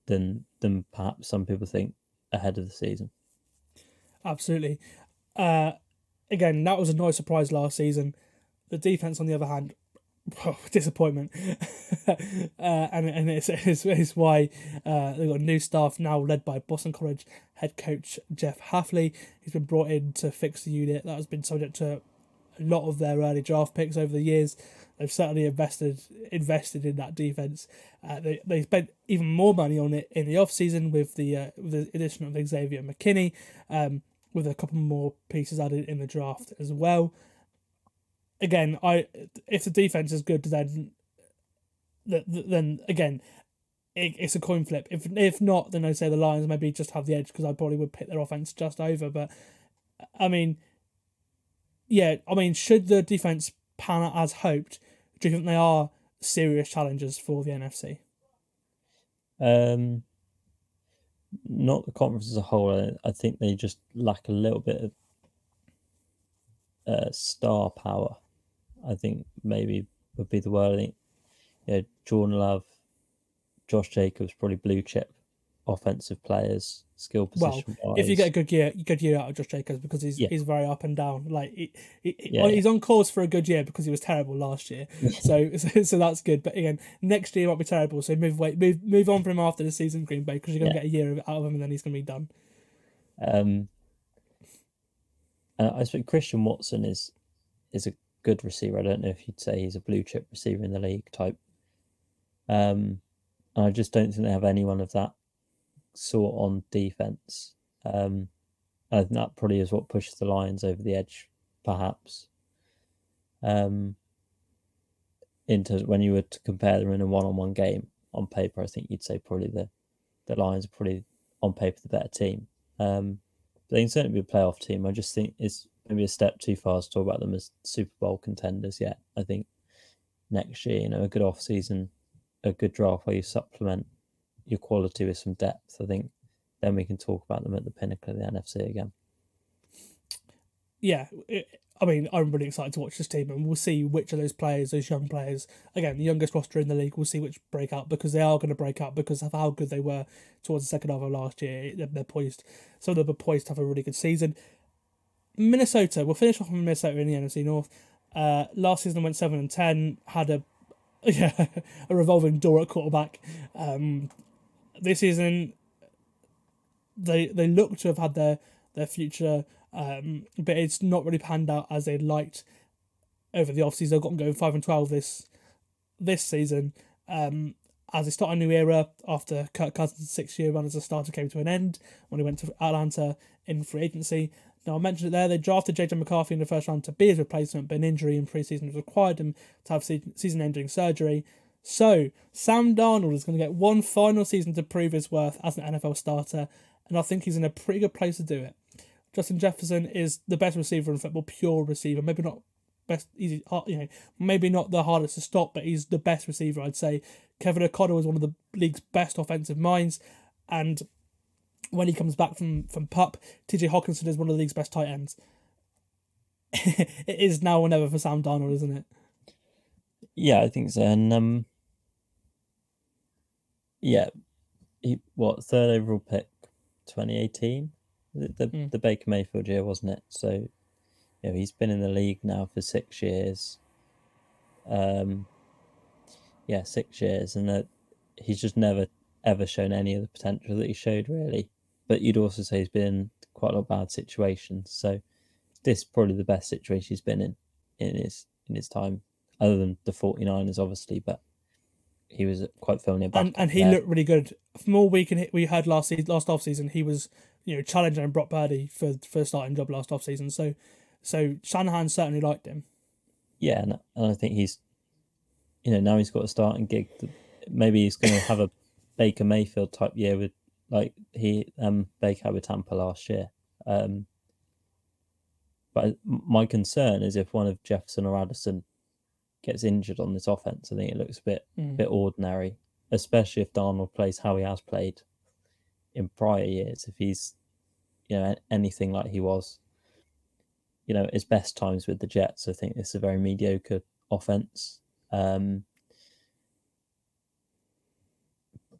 than perhaps some people think ahead of the season. Absolutely. Again, that was a nice surprise last season. The defense, on the other hand, disappointment. and it's why they've got new staff now led by Boston College head coach Jeff Hafley. He's been brought in to fix the unit that has been subject to a lot of their early draft picks over the years. They've certainly invested in that defense. They spent even more money on it in the off season with the addition of Xavier McKinney, with a couple more pieces added in the draft as well. Again, if the defense is good, then again, it's a coin flip. If not, then I'd say the Lions maybe just have the edge, because I probably would pick their offense just over. But should the defense pan out as hoped, do you think they are serious challengers for the NFC? Not the conference as a whole. I think they just lack a little bit of star power. I think maybe would be the word. I think Jordan Love, Josh Jacobs, probably blue chip offensive players, skill position. Well, if you get a good year out of Josh Jacobs, because he's very up and down. Like he's on course for a good year because he was terrible last year. so that's good. But again, next year might be terrible. So move on from him after the season, Green Bay, because you're going to get a year out of him, and then he's going to be done. I think Christian Watson is a good receiver. I don't know if you'd say he's a blue chip receiver in the league type. And I just don't think they have anyone of that sort on defense. I think that probably is what pushes the Lions over the edge, perhaps. Into when you were to compare them in a one-on-one game on paper, I think you'd say probably the Lions are probably on paper the better team. They can certainly be a playoff team. I just think it's maybe a step too far to talk about them as Super Bowl contenders yet. I think next year, a good off season, a good draft where you supplement your quality with some depth, I think then we can talk about them at the pinnacle of the NFC again. Yeah, I'm really excited to watch this team, and we'll see which of those players, those young players, again, the youngest roster in the league, we'll see which break out, because they are going to break out because of how good they were towards the second half of last year. They're poised. Some of them are poised to have a really good season. Minnesota, we'll finish off with Minnesota in the NFC North. Last season went 7-10, had a revolving door at quarterback. This season, they look to have had their future, but it's not really panned out as they'd liked over the offseason. They've got them going 5-12 this season, as they start a new era after Kirk Cousins' 6-year run as a starter came to an end when he went to Atlanta in free agency. Now, I mentioned it there, they drafted J.J. McCarthy in the first round to be his replacement, but an injury in pre-season has required him to have season-ending surgery. So, Sam Darnold is going to get one final season to prove his worth as an NFL starter, and I think he's in a pretty good place to do it. Justin Jefferson is the best receiver in football, pure receiver. Maybe not best, easy, maybe not the hardest to stop, but he's the best receiver, I'd say. Kevin O'Connell is one of the league's best offensive minds, and when he comes back from PUP, TJ Hawkinson is one of the league's best tight ends. it is now or never for Sam Darnold, isn't it? Yeah, I think so. And yeah, third overall pick, 2018, the Baker Mayfield year, wasn't it? So he's been in the league now for 6 years. 6 years, and that he's just never ever shown any of the potential that he showed, really. But you'd also say he's been in quite a lot of bad situations. So this is probably the best situation he's been in his time, other than the 49ers, obviously. But he was quite firmly a backup and he looked really good. From all we heard last off season, he was challenging Brock Purdy for the starting job last off season. So Shanahan certainly liked him. Yeah, and I think he's, now he's got a starting gig. Maybe he's going to have a Baker Mayfield type year with like Baker had with Tampa last year. But my concern is if one of Jefferson or Addison gets injured on this offense, I think it looks a bit ordinary, especially if Darnold plays how he has played in prior years. If he's, anything like he was, his best times with the Jets, I think it's a very mediocre offense.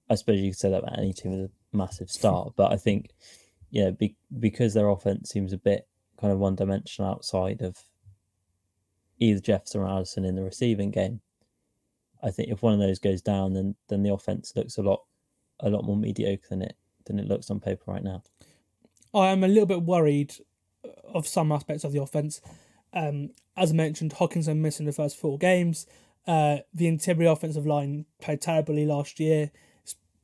I suppose you could say that about any team with a massive start, but I think, because their offense seems a bit kind of one-dimensional outside of either Jefferson or Addison in the receiving game, I think if one of those goes down, then the offense looks a lot more mediocre than it looks on paper right now. I am a little bit worried of some aspects of the offense. As mentioned, Hockenson missing the first 4 games. The interior offensive line played terribly last year.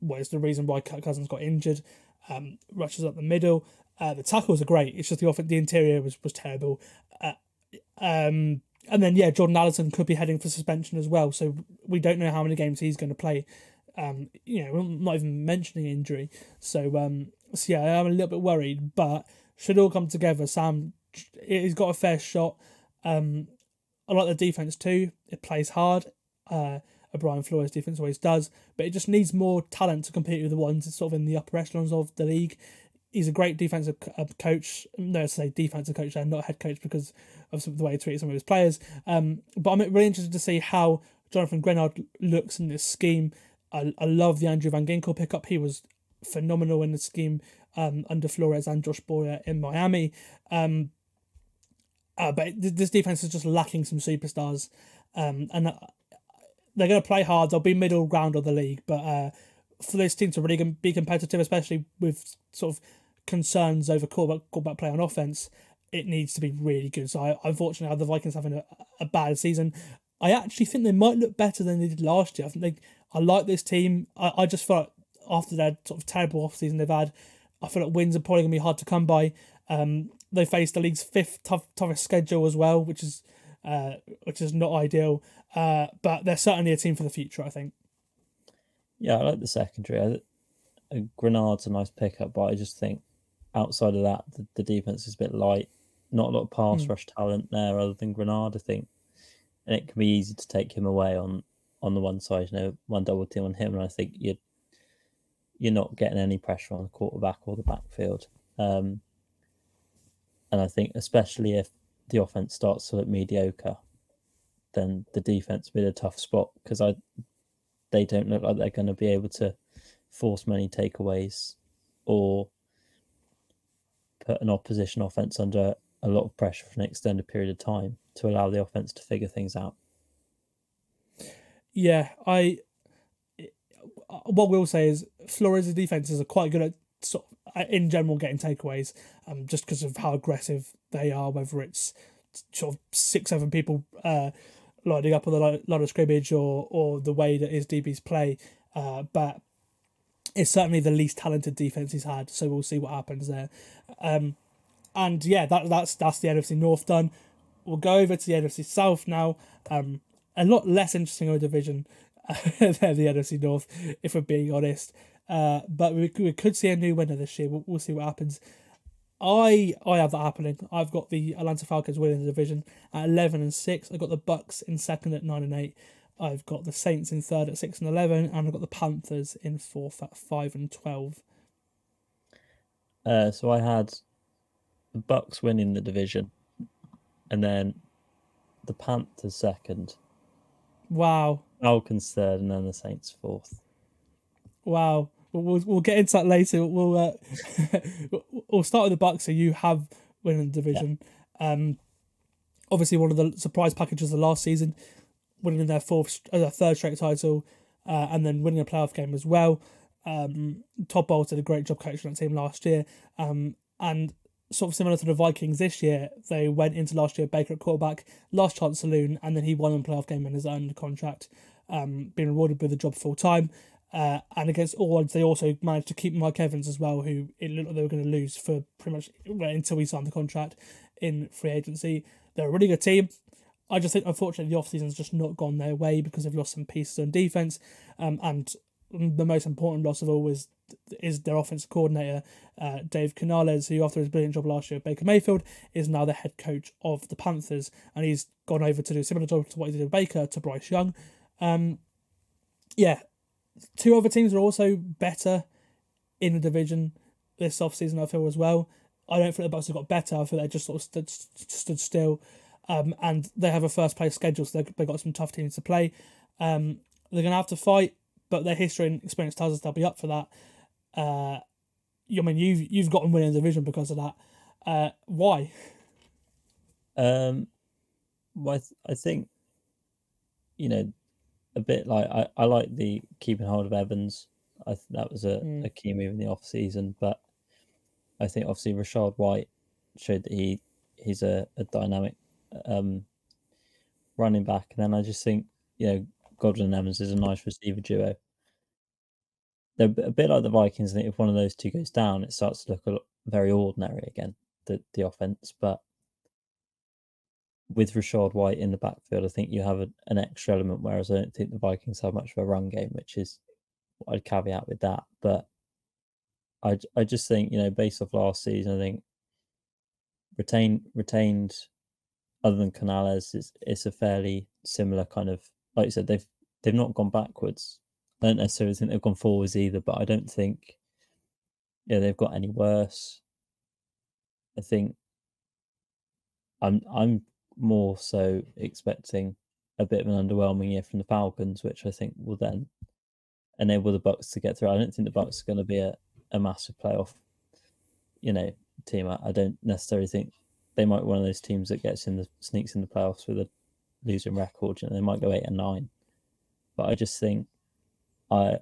It's the reason why Kirk Cousins got injured. Rushes up the middle. The tackles are great. It's just the interior was terrible. And then Jordan Addison could be heading for suspension as well. So we don't know how many games he's going to play. We're not even mentioning injury. So I'm a little bit worried, but should all come together. Sam, he's got a fair shot. I like the defense too. It plays hard. Brian Flores' defense always does, but it just needs more talent to compete with the ones sort of in the upper echelons of the league. He's a great defensive coach. No, I say defensive coach there, not head coach, because of the way he treats some of his players. But I'm really interested to see how Jonathan Grenard looks in this scheme. I love the Andrew Van Ginkel pickup. He was phenomenal in the scheme under Flores and Josh Boyer in Miami. But this defense is just lacking some superstars. And they're going to play hard. They'll be middle ground of the league. But for this team to really be competitive, especially with sort of concerns over quarterback play on offense, it needs to be really good. So unfortunately, the Vikings having a bad season. I actually think they might look better than they did last year. I like this team. I just felt after their sort of terrible offseason they've had, I feel like wins are probably going to be hard to come by. They face the league's 5th toughest schedule as well, which is not ideal. But they're certainly a team for the future, I think. Yeah, I like the secondary. Grenard's a nice pickup, but I just think outside of that, the defense is a bit light. Not a lot of pass rush talent there other than Grenard, I think. And it can be easy to take him away on the one side, one double team on him, and I think you're not getting any pressure on the quarterback or the backfield. And I think especially if the offense starts to look mediocre, then the defense will be a tough spot, because they don't look like they're going to be able to force many takeaways or put an opposition offense under a lot of pressure for an extended period of time to allow the offense to figure things out. Yeah, what we'll say is Flores' defenses are quite good at in general getting takeaways, just because of how aggressive they are, whether it's sort of 6-7 people lining up on the line of scrimmage or the way that his DBs play. But it's certainly the least talented defense he's had, so we'll see what happens there. And yeah, that's the NFC North done. We'll go over to the NFC South now. A lot less interesting of a division than the NFC North, if we're being honest. But we could see a new winner this year. We'll see what happens. I have that happening. I've got the Atlanta Falcons winning the division at 11-6. I've got the Bucs in second at 9-8. I've got the Saints in third at 6-11, and I've got the Panthers in fourth at 5-12. So I had the Bucs winning the division, and then the Panthers second, Wow. Falcons third, and then the Saints fourth. Wow. We'll get into that later. We'll we'll start with the Bucs, so you have winning the division. Obviously, one of the surprise packages of last season, winning their third straight title, and then winning a playoff game as well. Todd Bowles did a great job coaching that team last year, and sort of similar to the Vikings this year, they went into last year Baker at quarterback, last chance saloon, and then he won a playoff game in his own contract, being rewarded with the job full time. And against all odds, they also managed to keep Mike Evans as well, who it looked like they were going to lose for pretty much until he signed the contract in free agency. They're a really good team. I just think, unfortunately, the offseason's just not gone their way because they've lost some pieces on defense. And the most important loss of all is their offensive coordinator, Dave Canales, who, after his brilliant job last year at Baker Mayfield, is now the head coach of the Panthers. And he's gone over to do a similar job to what he did with Baker to Bryce Young. Two other teams are also better in the division this offseason, I feel, as well. I don't think the Bucs have got better. I feel they just sort of stood still. And they have a first place schedule, so they've got some tough teams to play. They're going to have to fight, but their history and experience tells us they'll be up for that. You've gotten winning the division because of that. Why? Well, I think, a bit like I like the keeping hold of Evans. I think that was a key move in the off season, but I think obviously Rashad White showed that he's a dynamic running back, and then I just think Godwin and Evans is a nice receiver duo. They're a bit like the Vikings. I think if one of those two goes down, it starts to look very ordinary again, the offense. But with Rashad White in the backfield, I think you have an extra element, whereas I don't think the Vikings have much of a run game, which is what I'd caveat with that. But I just think, based off last season, I think retained other than Canales, it's a fairly similar kind of, like you said, they've not gone backwards. I don't necessarily think they've gone forwards either, but I don't think they've got any worse. I think I'm more so expecting a bit of an underwhelming year from the Falcons, which I think will then enable the Bucs to get through. I don't think the Bucs are going to be a massive playoff, team. I don't necessarily think they might be one of those teams that sneaks in the playoffs with a losing record. They might go 8-9, but I just think I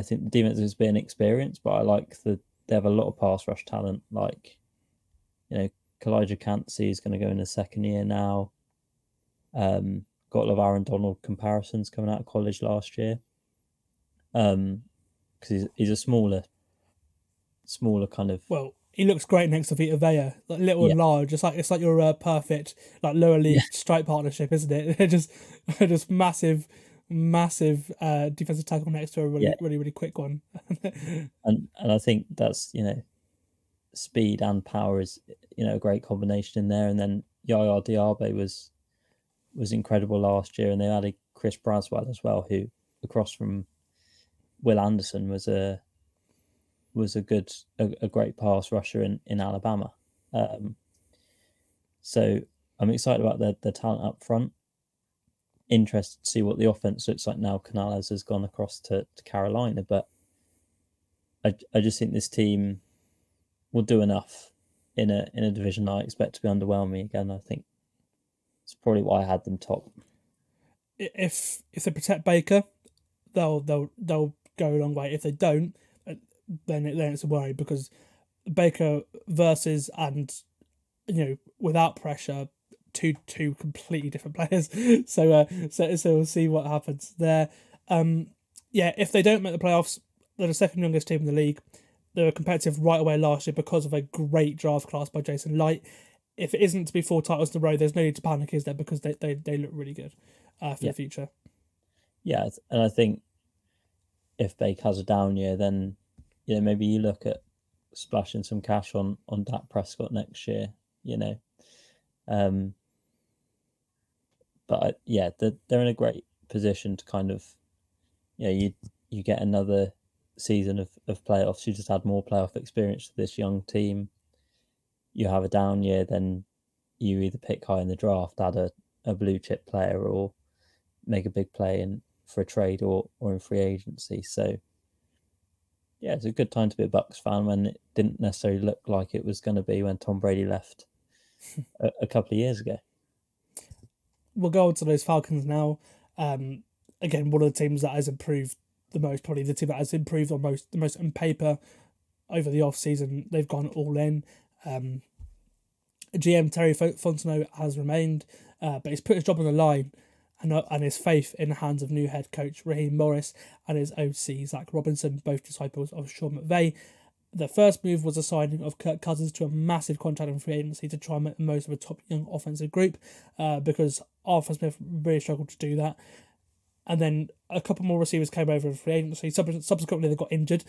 think the defense is being experienced, but I like they have a lot of pass rush talent. Like, Kalijah Cansey is going to go in his second year now. Got a lot of Aaron Donald comparisons coming out of college last year. Because he's a smaller kind of. Well, he looks great next to Vita Vea, like little and large. It's like your perfect lower league strike partnership, isn't it? They're just massive defensive tackle next to a really quick one. and I think that's speed and power is a great combination in there. And then Yaya Diaby was incredible last year, and they added Chris Braswell as well, who across from Will Anderson was a great pass rusher in Alabama. So I'm excited about their talent up front. Interested to see what the offense looks like now Canales has gone across to Carolina, but I just think this team will do enough in a division I expect to be underwhelming again. I think it's probably why I had them top. If they protect Baker, they'll go a long way. If they don't, then it's a worry, because Baker versus and without pressure, two completely different players. So we'll see what happens there. If they don't make the playoffs, they're the second youngest team in the league. They were competitive right away last year because of a great draft class by Jason Light. If it isn't to be 4 titles in a row, there's no need to panic, is there? Because they look really good for the future. Yeah, and I think if Baker has a down year, then maybe you look at splashing some cash on Dak Prescott next year. But they're in a great position to kind of, you get another season of playoffs. You just add more playoff experience to this young team. You have a down year, then you either pick high in the draft, add a blue chip player, or make a big play for a trade or in free agency. So yeah, it's a good time to be a Bucs fan when it didn't necessarily look like it was going to be when Tom Brady left a couple of years ago. We'll go on to those Falcons now. Again, one of the teams that has improved the most, probably the team that has improved the most on paper over the off-season. They've gone all in. GM Terry Fontenot has remained, but he's put his job on the line and his faith in the hands of new head coach Raheem Morris and his OC Zach Robinson, both disciples of Sean McVay. The first move was the signing of Kirk Cousins to a massive contract in free agency to try and make the most of a top young offensive group, because Arthur Smith really struggled to do that. And then a couple more receivers came over in free agency. Subsequently, they got injured.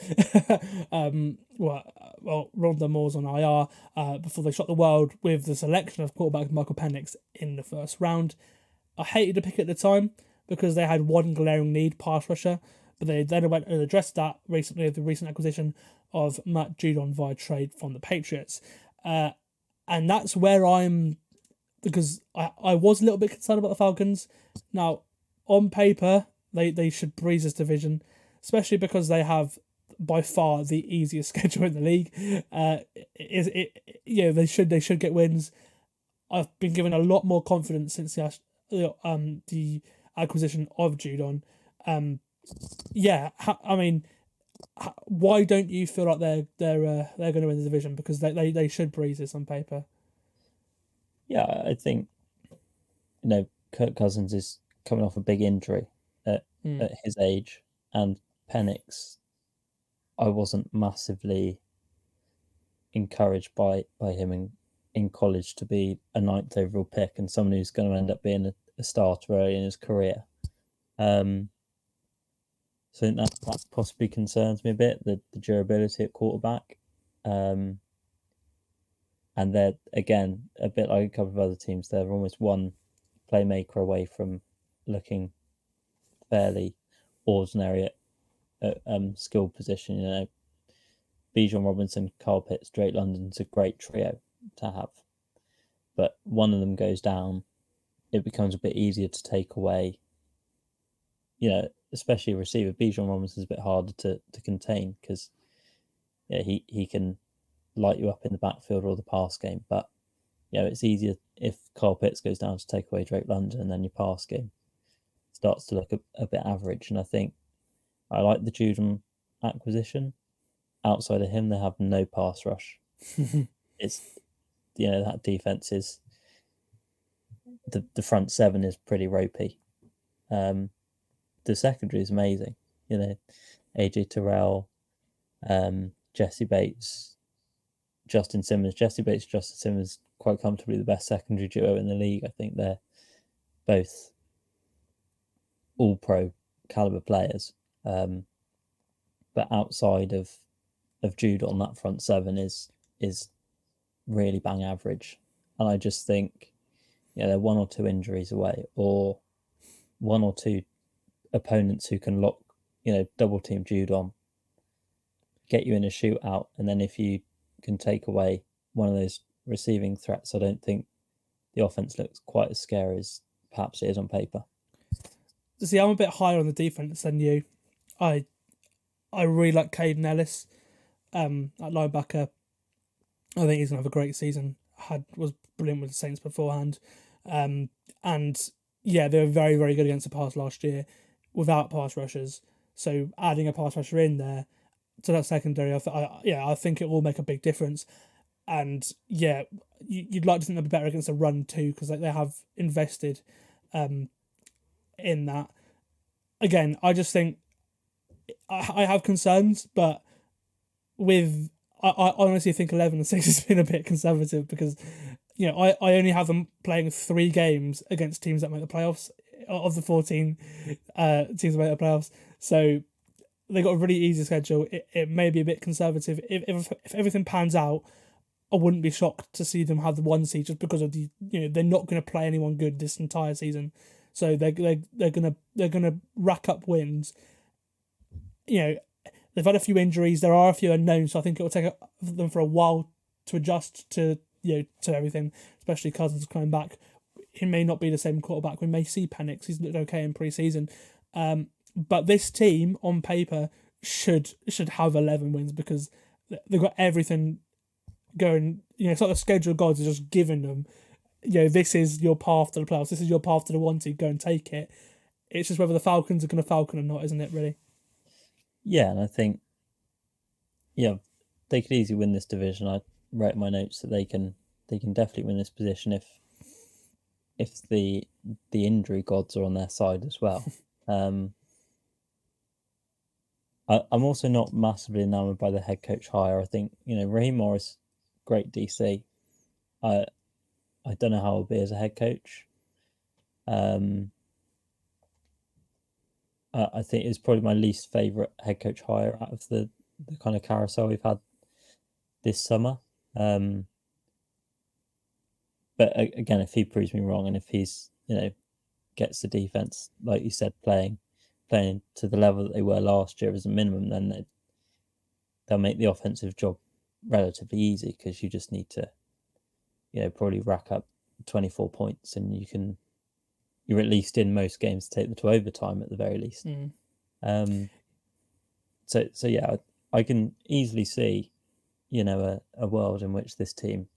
Rondell Moore's on IR before they shot the world with the selection of quarterback Michael Penix in the first round. I hated the pick at the time because they had one glaring need, pass rusher, but they then went and addressed that recently with the recent acquisition of Matt Judon via trade from the Patriots. And that's where because I was a little bit concerned about the Falcons. Now, on paper, they should breeze this division, especially because they have by far the easiest schedule in the league. They should get wins. I've been given a lot more confidence since the acquisition of Judon. Why don't you feel like they're going to win the division? Because they should breeze this on paper. Yeah, I think Kirk Cousins is coming off a big injury at his age, and Penix, I wasn't massively encouraged by him in college to be a 9th overall pick and someone who's going to end up being a starter early in his career. So I think that possibly concerns me a bit, the durability at quarterback. And they're, again, a bit like a couple of other teams, they're almost one playmaker away from looking fairly ordinary at skill position. Bijan Robinson, Kyle Pitts, Drake London's a great trio to have. But one of them goes down, it becomes a bit easier to take away, especially a receiver. Bijan Robinson's a bit harder to contain because he can light you up in the backfield or the pass game. But it's easier if Kyle Pitts goes down to take away Drake London, and then your pass game starts to look a bit average. And I think I like the Judon acquisition. Outside of him, they have no pass rush. It's that defense is the front seven is pretty ropey. The secondary is amazing. AJ Terrell, Jesse Bates, Justin Simmons. Jesse Bates, Justin Simmons, quite comfortably the best secondary duo in the league. I think they're both all-pro caliber players. But outside of Judon, that front seven is really bang average. And I just think they're one or two injuries away, or one or two opponents who can lock, double team Judon, get you in a shootout, and then if you can take away one of those receiving threats, I don't think the offense looks quite as scary as perhaps it is on paper. See, I'm a bit higher on the defense than you. I really like Caden Ellis at linebacker. I think he's going to have a great season. Was brilliant with the Saints beforehand. And they were very, very good against the pass last year without pass rushers. So adding a pass rusher in there to that secondary, I think it will make a big difference. And you'd like to think they'll be better against the run too, because they have invested in that. Again, I just think I have concerns, but I honestly think 11-6 has been a bit conservative because I only have them playing 3 games against teams that make the playoffs of the 14 teams that make the playoffs. So they got a really easy schedule. It may be a bit conservative. If everything pans out, I wouldn't be shocked to see them have the 1 seed just because of they're not going to play anyone good this entire season. So they're gonna rack up wins. They've had a few injuries. There are a few unknowns, so I think it will take them for a while to adjust to to everything, especially Cousins coming back. He may not be the same quarterback. We may see panics. He's looked okay in pre-season. But this team, on paper, should have 11 wins because they've got everything going. It's like the schedule gods are just giving them, this is your path to the playoffs. This is your path to the 1 seed. Go and take it. It's just whether the Falcons are going to Falcon or not, isn't it, really? Yeah, and I think, they could easily win this division. I wrote in my notes that they can definitely win this position if the injury gods are on their side as well. I'm also not massively enamored by the head coach hire. I think, Raheem Morris, great DC. I don't know how he'll be as a head coach. I think it's probably my least favourite head coach hire out of the kind of carousel we've had this summer. But again, if he proves me wrong and if he's, gets the defense, like you said, playing to the level that they were last year as a minimum, then they'll make the offensive job relatively easy because you just need to, probably rack up 24 points and you're at least in most games to take them to overtime at the very least. So yeah, I can easily see, a world in which this team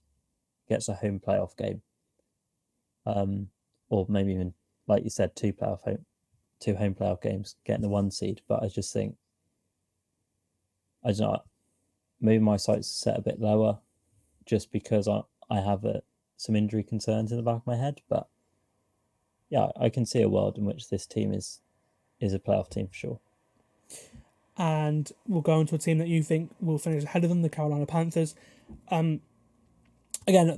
gets a home playoff game, or maybe even, like you said, two home playoff games, getting the 1 seed. But I just think, I don't know, maybe my sights are set a bit lower, just because I have some injury concerns in the back of my head. But yeah, I can see a world in which this team is a playoff team for sure. And we'll go into a team that you think will finish ahead of them, the Carolina Panthers. Again,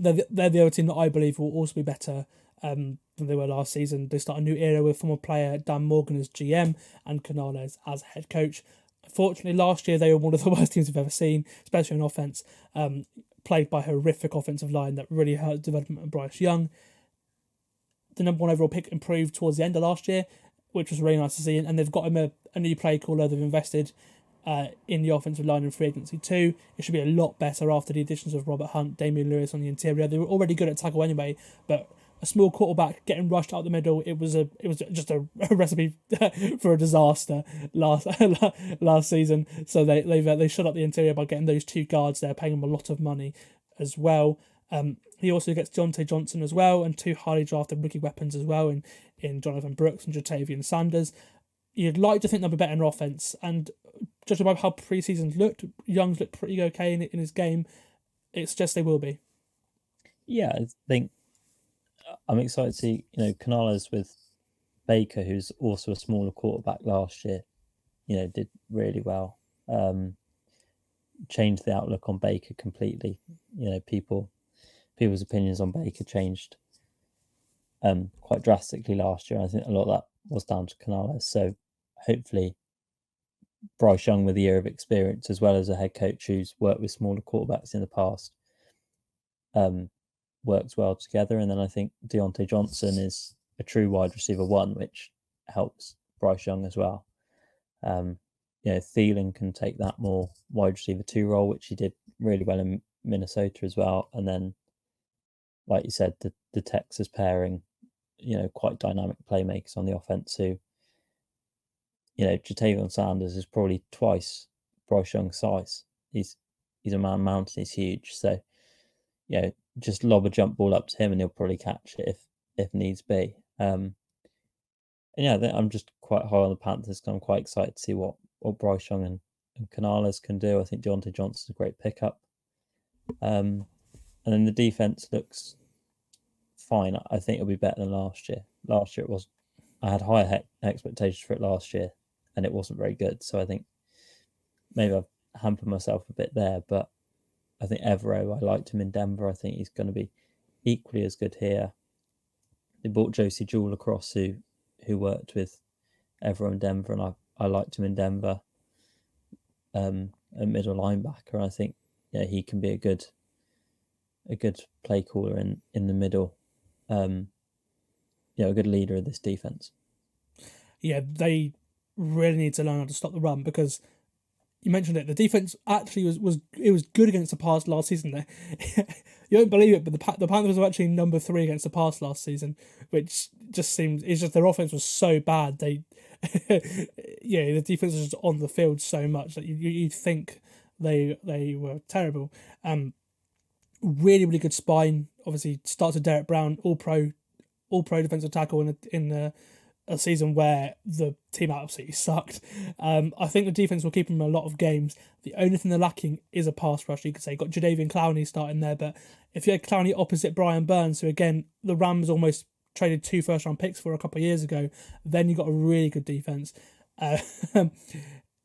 they're the other team that I believe will also be better than they were last season. They start a new era with former player Dan Morgan as GM and Canales as head coach. Unfortunately, last year they were one of the worst teams we've ever seen, especially on offense, played by a horrific offensive line that really hurt the development of Bryce Young. The number 1 overall pick improved towards the end of last year, which was really nice to see. And they've got him a new play caller. They've invested in the offensive line in free agency too. It should be a lot better after the additions of Robert Hunt, Damian Lewis on the interior. They were already good at tackle anyway, but a small quarterback getting rushed out the middle, it was just a recipe for a disaster last season. So they shut up the interior by getting those 2 guards there, paying them a lot of money as well. He also gets Deontay Johnson as well, and 2 highly drafted rookie weapons as well in Jonathan Brooks and Jatavian Sanders. You'd like to think they'll be better in offense, and judging by how pre-seasons looked, Young's looked pretty okay in his game. It's just they will be. Yeah, I think I'm excited to see, Canales with Baker, who's also a smaller quarterback last year, did really well. Changed the outlook on Baker completely. People's opinions on Baker changed quite drastically last year. I think a lot of that was down to Canales. So hopefully Bryce Young, with a year of experience, as well as a head coach who's worked with smaller quarterbacks in the past, works well together. And then I think Deontay Johnson is a true wide receiver 1, which helps Bryce Young as well. Thielen can take that more wide receiver 2 role, which he did really well in Minnesota as well. And then, like you said, the Texas pairing, quite dynamic playmakers on the offense who, Jatavian Sanders is probably twice Bryce Young's size. He's a man mountain, he's huge. So, just lob a jump ball up to him and he'll probably catch it if needs be. And yeah, I'm just quite high on the Panthers. I'm quite excited to see what Bryce Young and Canales can do. I think Deontay Johnson's a great pickup. And then the defense looks fine. I think it'll be better than last year. Last year I had higher expectations for it last year, and it wasn't very good. So I think maybe I've hampered myself a bit there. But I think Evero, I liked him in Denver. I think he's going to be equally as good here. They brought Josie Jewell across, who worked with Evero in Denver, and I liked him in Denver. A middle linebacker. I think he can be a good play caller in the middle. A good leader of this defense. Yeah, they really need to learn how to stop the run, because you mentioned it. The defense actually was good against the pass last season. There, you won't believe it, but the Panthers were actually number 3 against the pass last season, which just seems it's just their offense was so bad. They, the defense was just on the field so much that you'd think they were terrible. Really really good spine. Obviously starts with Derek Brown, all pro defensive tackle in a season where the team absolutely sucked. I think the defense will keep them in a lot of games. The only thing they're lacking is a pass rush. You could say got Jadeveon Clowney starting there, but if you had Clowney opposite Brian Burns, who again the Rams almost traded 2 first-round picks for a couple of years ago, then you got a really good defense. I think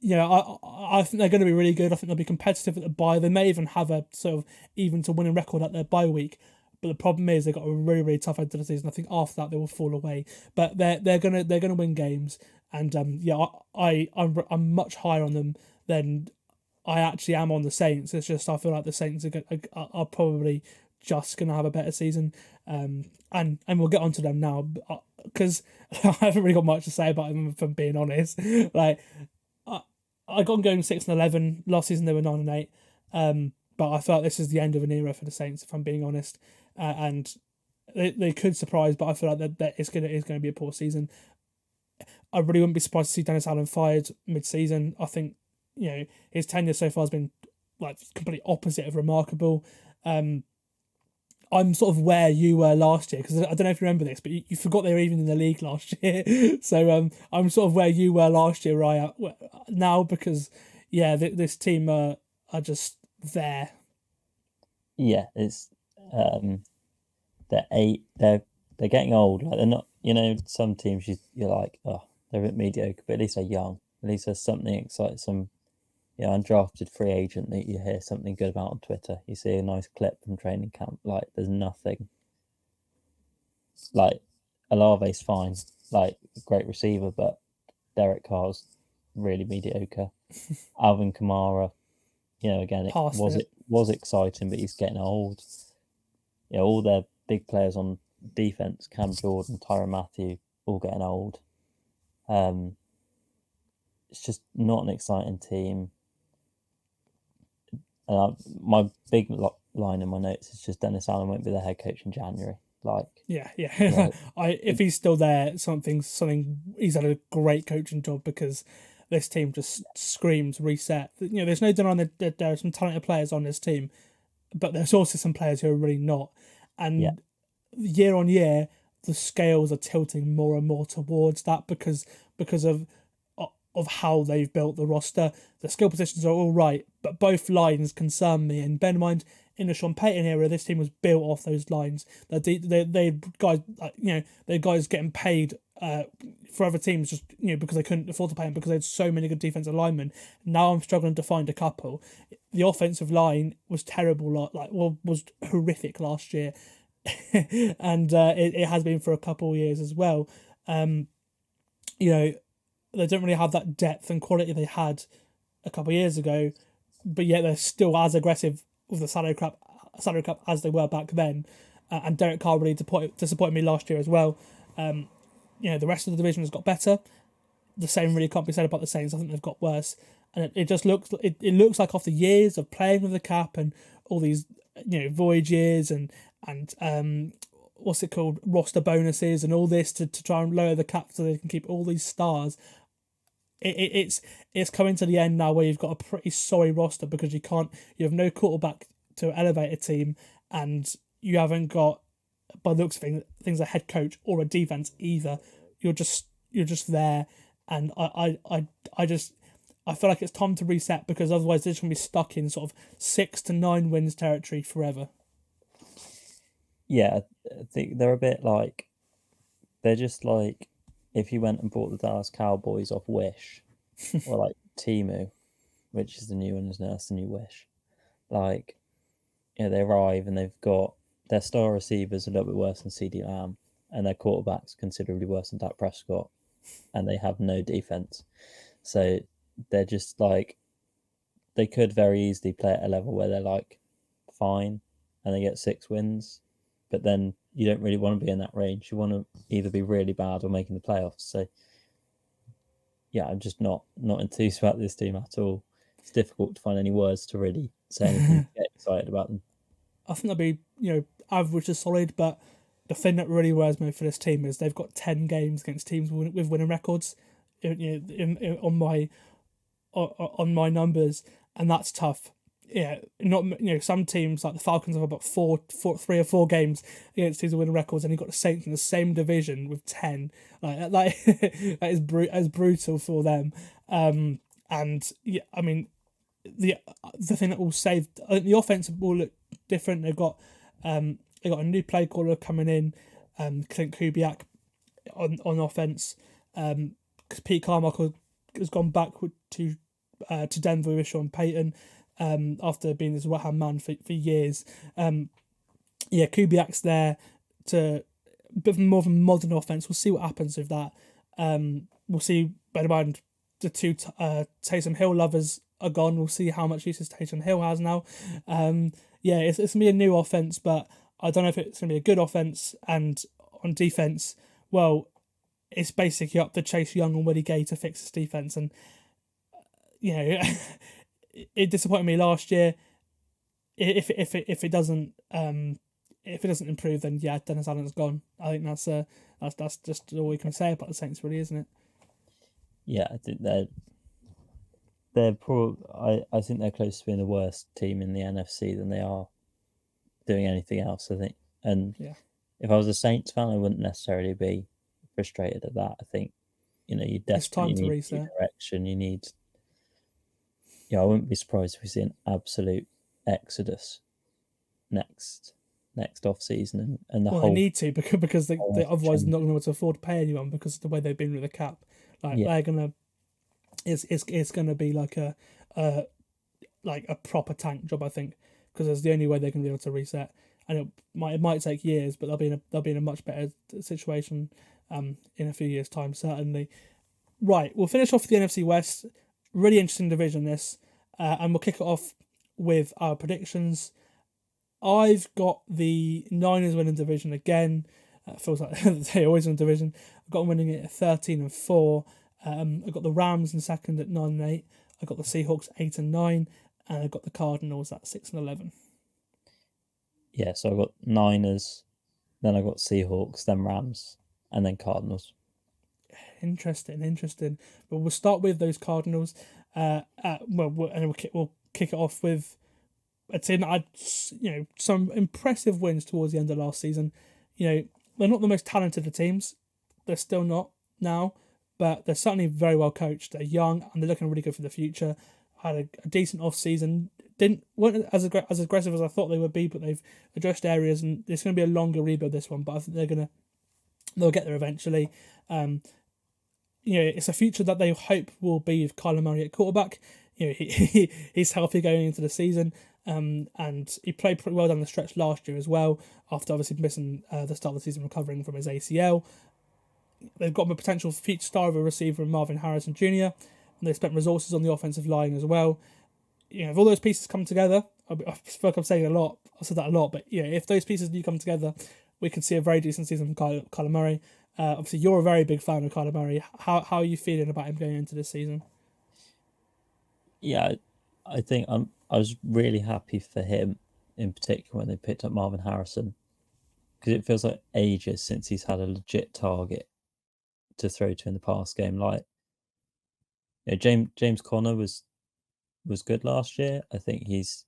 they're going to be really good. I think they'll be competitive at the bye. They may even have a sort of even to winning record at their bye week. But the problem is they've got a really, really tough end to the season. I think after that they will fall away. But they're gonna win games, and I'm much higher on them than I actually am on the Saints. It's just I feel like the Saints are probably just gonna have a better season, and we'll get onto them now because I haven't really got much to say about them if I'm being honest. Like I got them going 6-11 last season. They were 9-8. But I felt this is the end of an era for the Saints, if I'm being honest. And they could surprise, but I feel like that it's going to be a poor season. I really wouldn't be surprised to see Dennis Allen fired mid-season. I think his tenure so far has been like completely opposite of remarkable. I'm sort of where you were last year, because I don't know if you remember this, but you forgot they were even in the league last year. So I'm sort of where you were last year, right? Now, because this team are just there. Yeah, it's they're getting old. Like they're not, some teams you're like, oh, they're a bit mediocre, but at least they're young. At least there's something exciting, some undrafted free agent that you hear something good about on Twitter. You see a nice clip from training camp. Like there's nothing. Like Olave's fine, like great receiver, but Derek Carr's really mediocre. Alvin Kamara, again, it was exciting, but he's getting old. All their big players on defense, Cam Jordan, Tyrann Mathieu, all getting old. It's just not an exciting team. My big line in my notes is just Dennis Allen won't be the head coach in January. If he's still there, something he's had a great coaching job, because this team just screams reset. There's no denying that there are some talented players on this team, but there's also some players who are really not. And year on year, the scales are tilting more and more towards that because of how they've built the roster. The skill positions are all right, but both lines concern me. And bear in mind, in the Sean Payton era, this team was built off those lines. They guys getting paid for other teams just because they couldn't afford to pay them because they had so many good defensive linemen. Now I'm struggling to find a couple. The offensive line was terrible, was horrific last year, and it has been for a couple of years as well. They don't really have that depth and quality they had a couple of years ago, but yet they're still as aggressive with the salary cap as they were back then. And Derek Carr really disappointed me last year as well. The rest of the division has got better. The same really can't be said about the Saints. I think they've got worse. And it just looks like after years of playing with the cap and all these voyage years and what's it called, roster bonuses and all this to try and lower the cap so they can keep all these stars. It's coming to the end now where you've got a pretty sorry roster because you have no quarterback to elevate a team, and you haven't got, by the looks of things, a head coach or a defense either. You're just there, and I feel like it's time to reset, because otherwise they're just gonna be stuck in sort of 6 to 9 wins territory forever. Yeah, I think they're a bit like, they're just like if you went and bought the Dallas Cowboys off Wish or like Temu, which is the new one, isn't it? That's the new Wish. Like, they arrive and they've got their star receivers a little bit worse than CeeDee Lamb, and their quarterback's considerably worse than Dak Prescott, and they have no defense. So they're just like, they could very easily play at a level where they're like fine and they get 6 wins, but then you don't really want to be in that range. You want to either be really bad or making the playoffs. So yeah, I'm just not enthused about this team at all. it's difficult to find any words to really say anything to get excited about them. I think they'll be, average to solid, but the thing that really worries me for this team is they've got 10 games against teams with winning records on my numbers, and that's tough. Yeah, not some teams like the Falcons have about 3 or 4 games against teams with winning records, and you've got the Saints in the same division with 10. Like that is brutal for them. And yeah, I mean, the thing that will save, I think the offense will look different. They've got a new play caller coming in, Clint Kubiak on offense. Because Pete Carmichael has gone back to Denver with Sean Payton. After being his right-hand man for years. Kubiak's there to a bit more of a modern offense. We'll see what happens with that. We'll see, bear in mind, the two Taysom Hill lovers are gone. We'll see how much uses Taysom Hill has now. It's going to be a new offense, but I don't know if it's going to be a good offense. And on defense, well, it's basically up to Chase Young and Willie Gay to fix this defense. And, it disappointed me last year. If it doesn't improve, then yeah, Dennis Allen's gone. I think that's just all we can say about the Saints, really, isn't it? Yeah, I think they're probably. I think they're close to being the worst team in the NFC than they are doing anything else. I think, and if I was a Saints fan, I wouldn't necessarily be frustrated at that. I think you desperately need reset. Direction. You need. I wouldn't be surprised if we see an absolute exodus next off season and the whole. They need to because they otherwise not going to be able to afford to pay anyone because of the way they've been with the cap. They're gonna. It's gonna be like a proper tank job, I think, because it's the only way they're gonna be able to reset, and it might take years, but they'll be in a much better situation in a few years' time, certainly. Right, we'll finish off with the NFC West. Really interesting division, this. And we'll kick it off with our predictions. I've got the Niners winning division again. Feels like they always win division. I've got them winning it at 13-4. I've got the Rams in second at 9-8. I've got the Seahawks 8-9. And I've got the Cardinals at 6-11. Yeah, so I've got Niners, then I've got Seahawks, then Rams, and then Cardinals. Interesting. But we'll start with those Cardinals. We'll kick it off with a team that had some impressive wins towards the end of last season. They're not the most talented of teams. They're still not now, but they're certainly very well coached. They're young and they're looking really good for the future. Had a decent off season. Weren't as aggressive as I thought they would be, but they've addressed areas, and it's going to be a longer rebuild this one. But I think they'll get there eventually. It's a future that they hope will be with Kyler Murray at quarterback. He's healthy going into the season, and he played pretty well down the stretch last year as well, after obviously missing the start of the season, recovering from his ACL. They've got a potential future star of a receiver in Marvin Harrison Jr., and they spent resources on the offensive line as well. If all those pieces come together, I feel like I'm saying a lot. I've said that a lot, but if those pieces do come together, we could see a very decent season from Kyler Murray. Obviously, you're a very big fan of Kyler Murray. How are you feeling about him going into this season? Yeah, I think I was really happy for him in particular when they picked up Marvin Harrison, because it feels like ages since he's had a legit target to throw to in the past game. Like, James Conner was good last year. I think he's,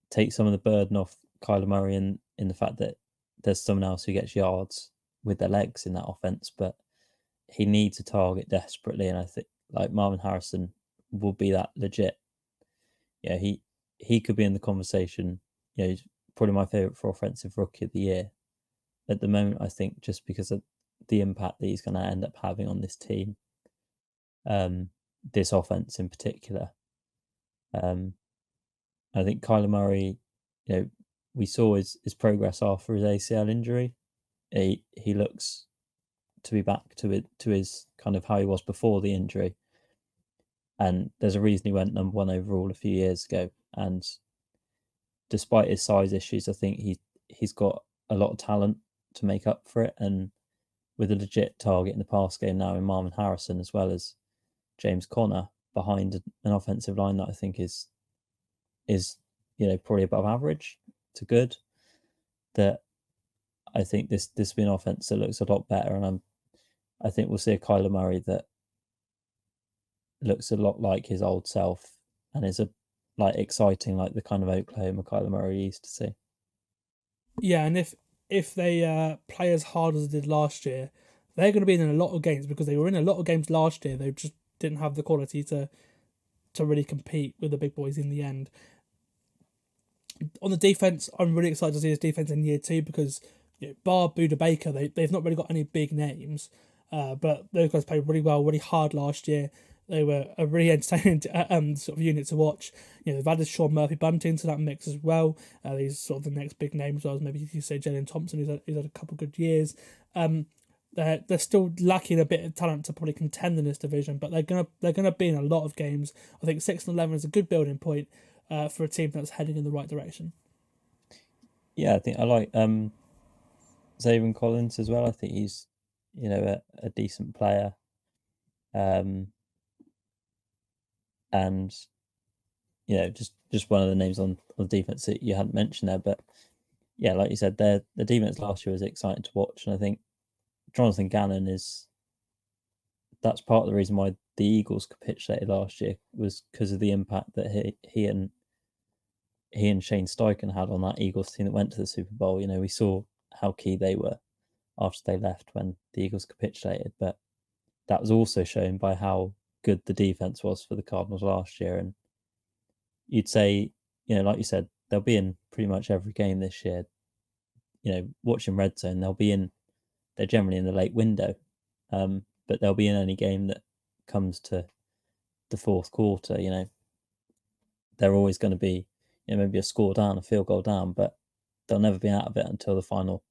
take some of the burden off Kyler Murray in the fact that there's someone else who gets yards with their legs in that offense, but he needs a target desperately, and I think like Marvin Harrison will be that legit. He could be in the conversation. He's probably my favorite for offensive rookie of the year at the moment, I think, just because of the impact that he's going to end up having on this team, this offense in particular. I think Kyler Murray, we saw his progress after his ACL injury. He looks to be back to his kind of how he was before the injury. And there's a reason he went number 1 overall a few years ago. And despite his size issues, I think he's got a lot of talent to make up for it. And with a legit target in the pass game now in Marvin Harrison, as well as James Conner, behind an offensive line that I think is probably above average to good. That I think this will be an offense that looks a lot better, and I think we'll see a Kyler Murray that looks a lot like his old self and is exciting, like the kind of Oklahoma Kyler Murray used to see. Yeah, and if they play as hard as they did last year, they're going to be in a lot of games, because they were in a lot of games last year. They just didn't have the quality to really compete with the big boys in the end. On the defense, I'm really excited to see this defense in year 2, because bar Buda Baker, they've not really got any big names, but those guys played really well, really hard last year. They were a really entertaining sort of unit to watch. They've added Sean Murphy-Bunting to that mix as well. He's sort of the next big name as well. Maybe you say Jalen Thompson, who's had a couple of good years. They're still lacking a bit of talent to probably contend in this division, but they're gonna be in a lot of games. I think 6-11 is a good building point for a team that's heading in the right direction. Yeah, I think I like Zaven Collins as well. I think he's a decent player. And just one of the names on the defense that you hadn't mentioned there, but yeah, like you said, the defense last year was exciting to watch, and I think Jonathan Gannon that's part of the reason why the Eagles capitulated last year, was because of the impact that he and Shane Steichen had on that Eagles team that went to the Super Bowl. We saw how key they were after they left when the Eagles capitulated, but that was also shown by how good the defense was for the Cardinals last year. And you'd say, like you said, they'll be in pretty much every game this year. Watching Red Zone, they're generally in the late window, but they'll be in any game that comes to the fourth quarter. They're always going to be maybe a score down, a field goal down, but they'll never be out of it until the final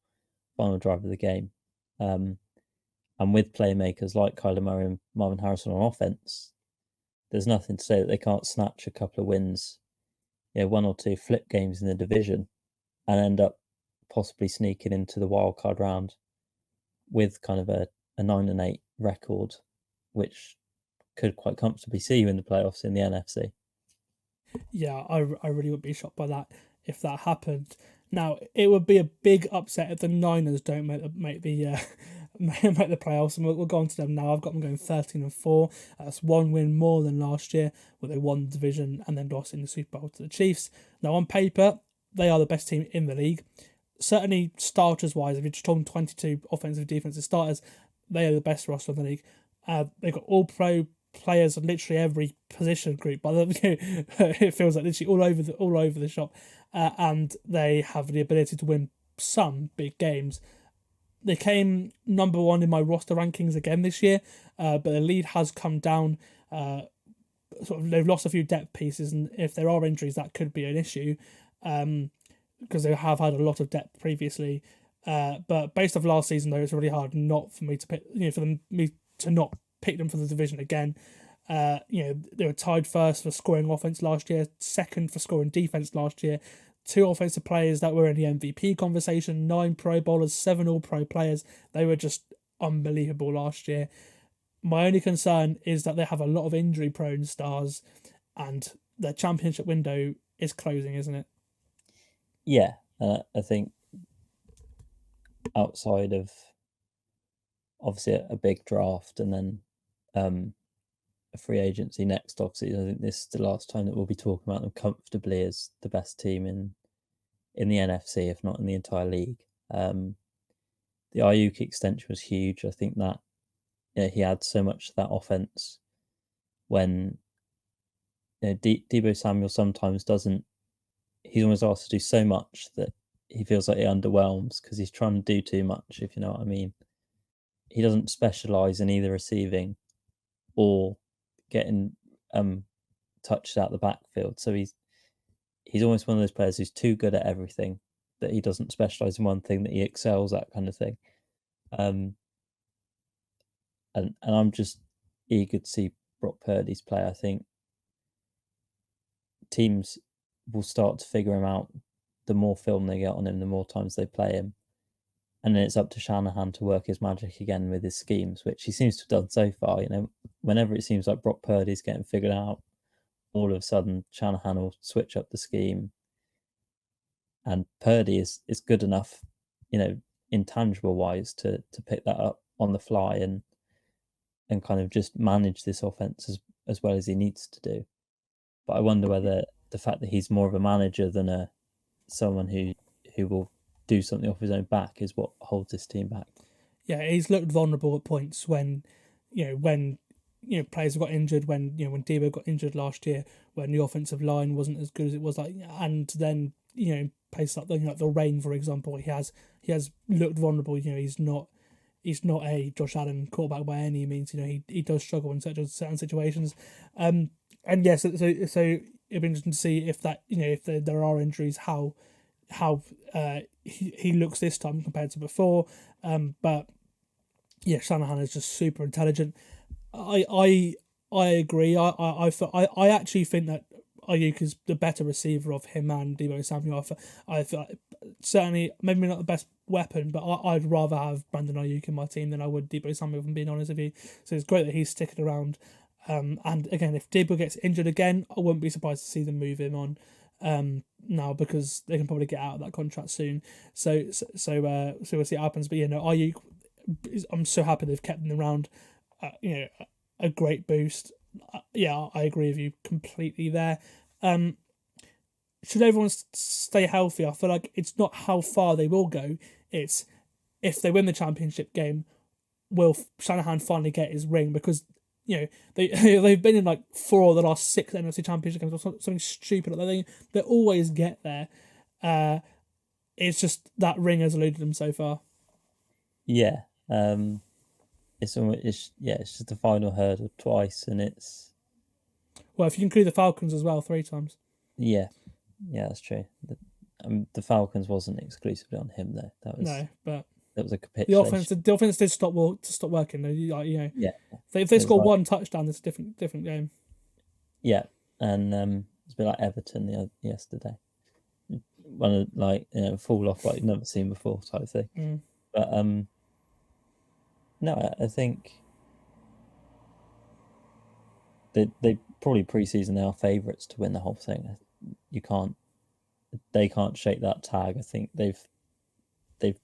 drive of the game. And with playmakers like Kyler Murray and Marvin Harrison on offense, there's nothing to say that they can't snatch a couple of wins, 1 or 2 flip games in the division, and end up possibly sneaking into the wildcard round with kind of a 9-8 record, which could quite comfortably see you in the playoffs in the NFC. Yeah, I really would be shocked by that if that happened. Now, it would be a big upset if the Niners don't make the playoffs, and we'll go on to them now. I've got them going 13-4. That's 1 win more than last year, where they won the division and then lost in the Super Bowl to the Chiefs. Now, on paper, they are the best team in the league. Certainly, starters-wise, if you're just talking 22 offensive defensive starters, they are the best roster in the league. They've got all-pro players on literally every position group, but it feels like literally all over the shop, and they have the ability to win some big games. They came number 1 in my roster rankings again this year, but the lead has come down. They've lost a few depth pieces, and if there are injuries, that could be an issue, because they have had a lot of depth previously. But based off last season, though, it's really hard not for me to pick, me to not pick them for the division again. They were tied first for scoring offense last year, second for scoring defense last year. 2 offensive players that were in the MVP conversation, 9 Pro Bowlers, 7 All-Pro players. They were just unbelievable last year. My only concern is that they have a lot of injury-prone stars, and their championship window is closing, isn't it? Yeah, I think outside of obviously a big draft and then a free agency next, obviously, I think this is the last time that we'll be talking about them comfortably as the best team in the NFC, if not in the entire league. The Ayuk extension was huge. I think that he adds so much to that offense when Deebo Samuel sometimes doesn't. He's almost asked to do so much that he feels like he underwhelms because he's trying to do too much, if you know what I mean. He doesn't specialise in either receiving or getting touched out the backfield. So he's almost one of those players who's too good at everything, that he doesn't specialise in one thing, that he excels, that kind of thing. And I'm just eager to see Brock Purdy's play. I think teams will start to figure him out. The more film they get on him, the more times they play him. And then it's up to Shanahan to work his magic again with his schemes, which he seems to have done so far. whenever it seems like Brock Purdy's getting figured out, all of a sudden Shanahan will switch up the scheme, and Purdy is good enough, intangible wise to pick that up on the fly and kind of just manage this offense as well as he needs to do. But I wonder whether the fact that he's more of a manager than someone who will do something off his own back is what holds this team back. Yeah, he's looked vulnerable at points when players got injured, when Debo got injured last year, when the offensive line wasn't as good as it was, and then places like the rain, for example, he has looked vulnerable. He's not a Josh Allen quarterback by any means. He does struggle in certain situations. And yes, so it'd be interesting to see if that if there are injuries, how he looks this time compared to before. But yeah, Shanahan is just super intelligent. I agree. I actually think that Ayuk is the better receiver of him and Deebo Samuel. I feel certainly maybe not the best weapon, but I'd rather have Brandon Ayuk in my team than I would Deebo Samuel, if I'm being honest with you. So it's great that he's sticking around. And again, if Deebo gets injured again, I wouldn't be surprised to see them move him on now, because they can probably get out of that contract soon. So we'll see what happens. But Ayuk, I'm so happy they've kept him around. A great boost. I agree with you completely there. Should everyone stay healthy? I feel like it's not how far they will go. It's if they win the championship game, will Shanahan finally get his ring? Because they've been in like 4 of the last 6 NFC championship games or something stupid like that. They always get there. It's just that ring has eluded them so far. Yeah. It's just the final hurdle twice, and it's... Well, if you include the Falcons as well, 3 times. Yeah, that's true. The Falcons wasn't exclusively on him though. That was a capitulation. The offense did stop working. Yeah. If they score one touchdown, it's a different game. Yeah, and it's a bit like Everton yesterday. One of fall off like you've never seen before type thing. Mm. But no, I think they probably pre-season they are favourites to win the whole thing. They can't shake that tag. I think they've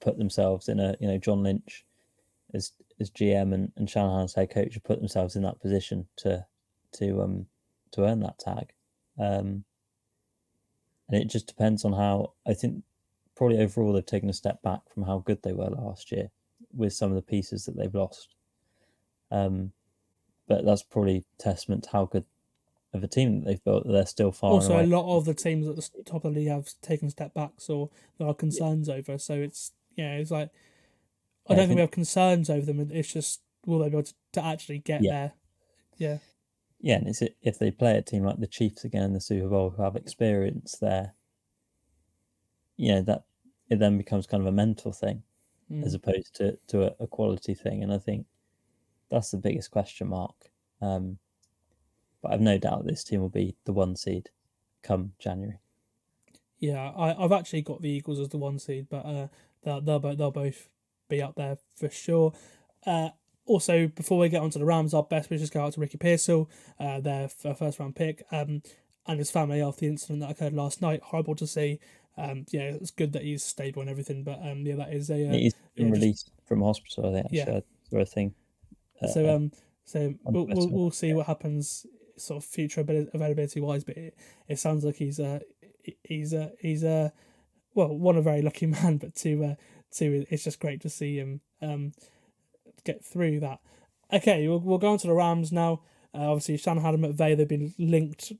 put themselves in a John Lynch as GM and Shanahan's head coach have put themselves in that position to earn that tag. And it just depends on how, I think probably overall they've taken a step back from how good they were last year with some of the pieces that they've lost. But that's probably testament to how good of a team that they've built, that they're still far also away. A lot of the teams at the top of the league have taken step backs or there are concerns over. So it's like, I don't think we have concerns over them. It's just, will they be able to actually get there? Yeah. Yeah, and if they play a team like the Chiefs again in the Super Bowl who have experience there, that it then becomes kind of a mental thing as opposed to a quality thing. And I think that's the biggest question mark. But I've no doubt this team will be the 1 seed come January. Yeah, I've actually got the Eagles as the 1 seed, but they'll both be up there for sure. Also, before we get onto the Rams, our best wishes go out to Ricky Pearsall, their first round pick, and his family after the incident that occurred last night. Horrible to see. It's good that he's stable and everything, but that is he's been released from hospital. I think actually, sort of thing. So we'll see what happens, sort of future availability wise. But it sounds like he's one, a very lucky man, but two, it's just great to see him get through that. Okay, we'll go on to the Rams now. Obviously, Shanahan and McVay, they've been linked,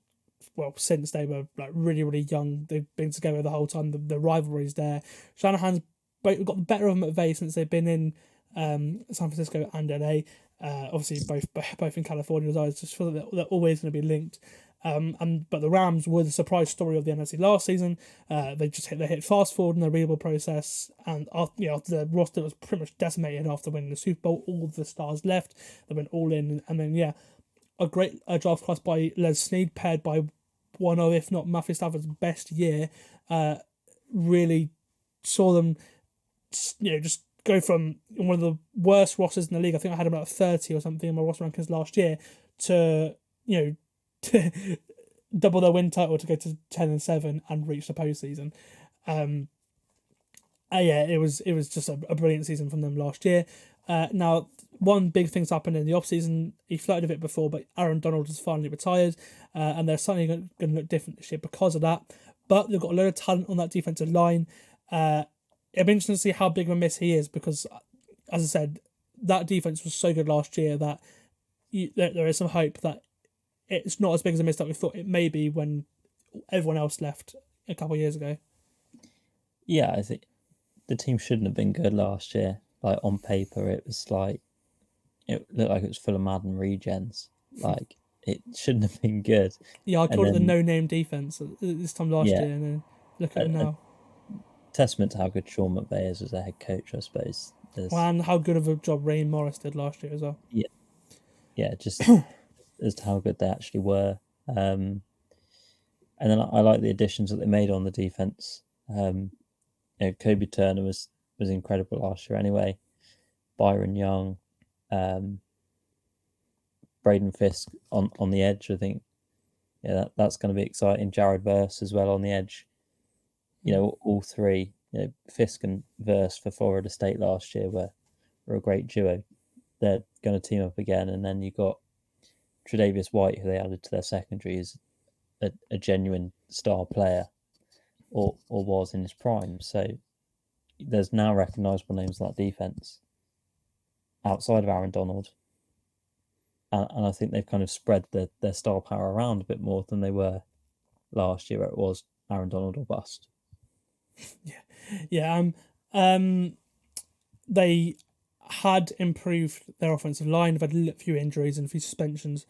since they were like really, really young. They've been together the whole time. The rivalry's there. Shanahan's got the better of McVay since they've been in San Francisco and LA. Obviously, both in California as well. I just feel that they're always going to be linked. But the Rams were the surprise story of the NFC last season. They hit fast forward in the rebuild process, and after the roster was pretty much decimated after winning the Super Bowl, all of the stars left. They went all in, and then a great draft class by Les Snead, paired by one of, if not Matthew Stafford's best year, really saw them, just go from one of the worst rosters in the league. I think I had about 30 or something in my roster rankings last year to, to double their win total to go to 10-7 and reach the postseason. It was just a brilliant season from them last year. Now, one big thing's happened in the offseason. He flirted a bit before, but Aaron Donald has finally retired, and they're suddenly going to look different this year because of that. But they've got a load of talent on that defensive line. It'll be interesting to see how big of a miss he is because, as I said, that defense was so good last year that there is some hope that it's not as big as a miss that we thought it may be when everyone else left a couple of years ago. Yeah, I think the team shouldn't have been good last year. Like, on paper, it was like, it looked like it was full of Madden regens. Like, it shouldn't have been good. Yeah, I called it the no-name defense this time last year, and then look at it now. Testament to how good Sean McVay is as a head coach, I suppose. And how good of a job Raheem Morris did last year as well. Yeah, just as to how good they actually were. And then I like the additions that they made on the defense. Kobe Turner was incredible last year anyway. Byron Young, Braden Fisk on the edge, I think. Yeah, that's going to be exciting. Jared Verse as well on the edge. All three. Fisk and Verse for Florida State last year were a great duo. They're going to team up again, and then you got Tre'Davious White, who they added to their secondary, is a genuine star player, or was in his prime. So there's now recognisable names in that defense outside of Aaron Donald, and I think they've kind of spread their star power around a bit more than they were last year, where it was Aaron Donald or bust. They had improved their offensive line. They've had a few injuries and a few suspensions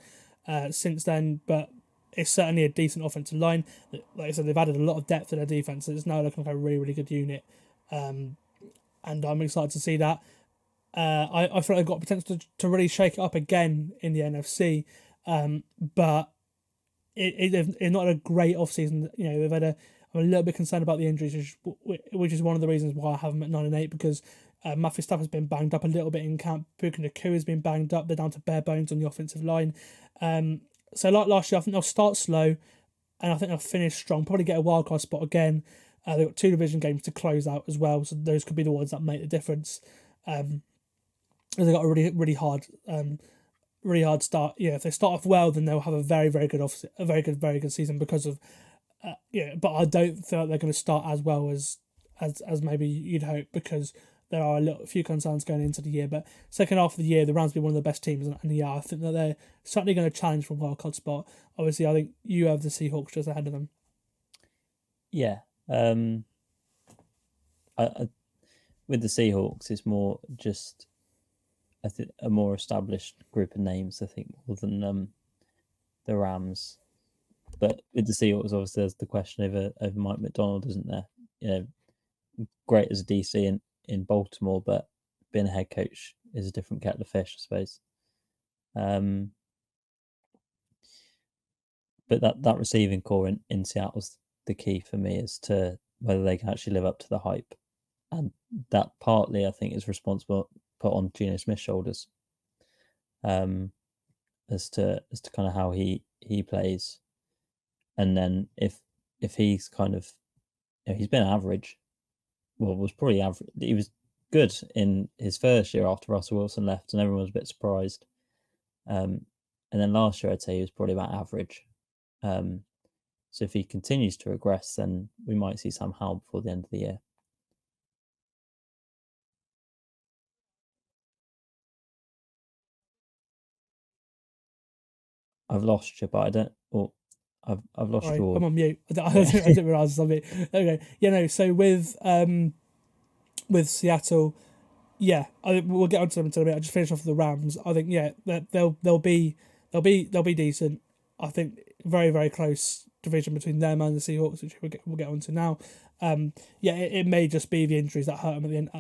since then, but it's certainly a decent offensive line. Like I said, they've added a lot of depth to their defense. It's now looking like a really, really good unit, and I'm excited to see that. I feel like they've got potential to really shake it up again in the NFC, but it's not a great offseason. They've had I'm a little bit concerned about the injuries, which is one of the reasons why I have them at 9-8, because Matthew Stafford's been banged up a little bit in camp. Puka Nakua's been banged up. They're down to bare bones on the offensive line. So like last year, I think they'll start slow, and I think they'll finish strong. Probably get a wildcard spot again. They've got 2 division games to close out as well, so those could be the ones that make the difference. They've got a really hard start. If they start off well, then they'll have a very very good season because of. But I don't feel like they're going to start as well as maybe you'd hope, because there are a few concerns going into the year. But second half of the year, the Rams will be one of the best teams, and I think that they're certainly going to challenge for a wildcard spot. Obviously, I think you have the Seahawks just ahead of them. Yeah, I with the Seahawks, it's more just I think a more established group of names, I think, more than the Rams. But with the Seahawks, obviously, there's the question over Mike McDonald, isn't there? Great as a DC in Baltimore, but being a head coach is a different kettle of fish, I suppose. But that receiving core in Seattle's the key for me as to whether they can actually live up to the hype, and that partly I think is responsible put on Geno Smith's shoulders, as to kind of how he plays. And then if he's kind of, he's been average, was probably average. He was good in his first year after Russell Wilson left, and everyone was a bit surprised. And then last year, I'd say he was probably about average. So if he continues to regress, then we might see Sam Howell before the end of the year. I've lost you, but I don't. Or I've lost Sorry, you all. I'm on mute. I didn't realise I was on mute. Okay. So with Seattle, we'll get onto them in a bit. I just finish off with the Rams. I think that they'll be decent. I think very very close division between them and the Seahawks, which we'll get onto now. It may just be the injuries that hurt them at the end.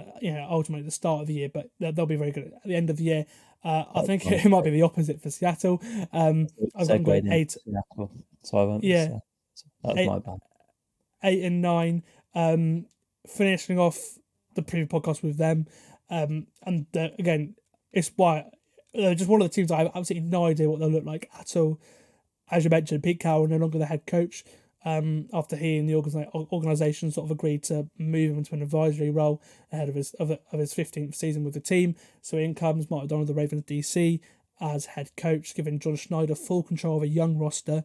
Ultimately at the start of the year, but they'll be very good at the end of the year. I think it might be the opposite for Seattle. I've got them going 8. Seattle, so I won't. Yeah, that was my bad. 8 and 9. Finishing off the previous podcast with them. Again, it's why just one of the teams I have absolutely no idea what they'll look like at all. As you mentioned, Pete Carroll no longer the head coach. After he and the organisation sort of agreed to move him into an advisory role ahead of his 15th season with the team. So in comes Mike Macdonald, the Ravens DC, as head coach, giving John Schneider full control of a young roster.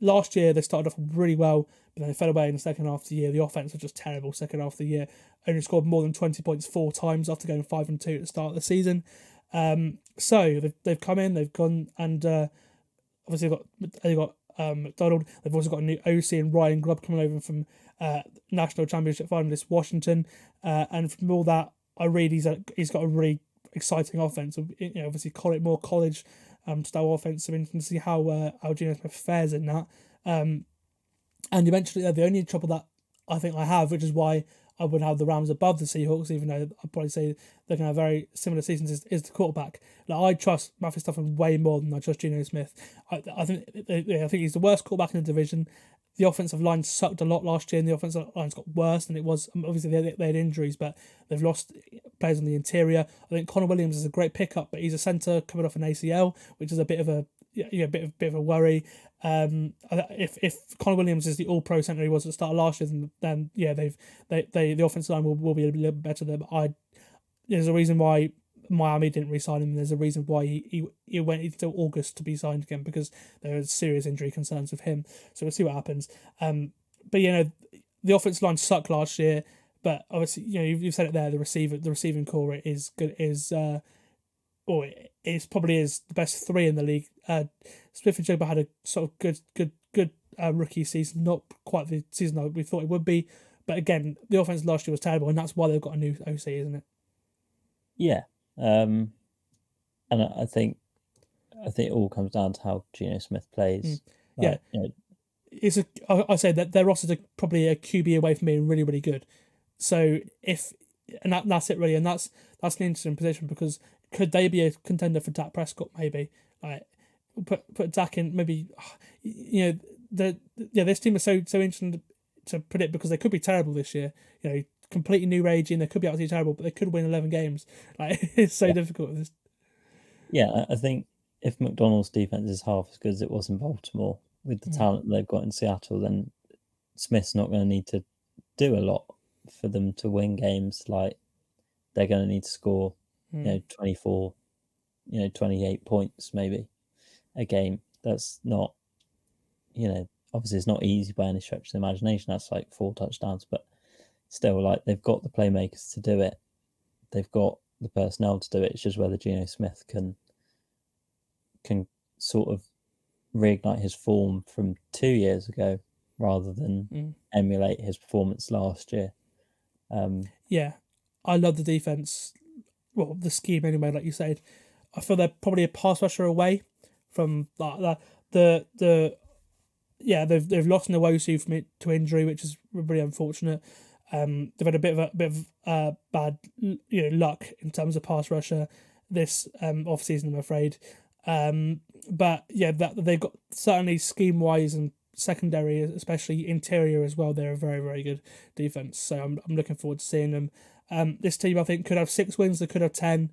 Last year they started off really well, but then they fell away in the second half of the year. The offense was just terrible second half of the year. Only scored more than 20 points 4 times after going 5-2 at the start of the season. So they've come in, they've gone, and obviously they've got McDonald. They've also got a new OC and Ryan Grubb coming over from National Championship finalist Washington. And from all that, I read he's got a really exciting offense. Obviously more college style offense. So we can see how Geno Smith fares in that. And you mentioned the only trouble that I think I have, which is why I would have the Rams above the Seahawks, even though I'd probably say they're going to have very similar seasons, is the quarterback. Like, I trust Matthew Stafford way more than I trust Geno Smith. I think he's the worst quarterback in the division. The offensive line sucked a lot last year, and the offensive line's got worse than it was. Obviously, they had injuries, but they've lost players on the interior. I think Connor Williams is a great pickup, but he's a centre coming off an ACL, which is a bit of a worry. If Connor Williams is the All-Pro centre he was at the start of last year, then the offensive line will be a little bit better there. But there's a reason why Miami didn't re-sign him. There's a reason why he went until August to be signed again, because there are serious injury concerns with him. So we'll see what happens. But the offensive line sucked last year. But obviously, you've said it there. The receiving core is good. It probably is the best 3 in the league. Smith and Jigba had a sort of good rookie season, not quite the season that we thought it would be. But again, the offense last year was terrible, and that's why they've got a new OC, isn't it? Yeah. And I think it all comes down to how Geno Smith plays. I say that their rosters are probably a QB away from being really, really good. So that's it really, and that's an interesting position, because could they be a contender for Dak Prescott? Maybe, like, put Dak in. Maybe, this team is so interesting to predict, because they could be terrible this year. Completely new regime. They could be absolutely terrible, but they could win 11 games. Like, it's so difficult with this. Yeah, I think if McDonald's defense is half as good as it was in Baltimore, with the talent they've got in Seattle, then Smith's not going to need to do a lot for them to win games. Like, they're going to need to score 24, 28 points maybe a game. That's not, obviously it's not easy by any stretch of the imagination. That's like 4 touchdowns, but still, like, they've got the playmakers to do it. They've got the personnel to do it. It's just whether Geno Smith can sort of reignite his form from 2 years ago rather than emulate his performance last year. I love the defense. Well, the scheme anyway, like you said. I feel they're probably a pass rusher away from they've lost Nwosu from it to injury, which is really unfortunate. They've had a bit of bad luck in terms of pass rusher this off season, I'm afraid. But that they've got, certainly scheme wise and secondary, especially interior as well, they're a very, very good defense. So I'm looking forward to seeing them. This team, I think, could have 6 wins. They could have 10.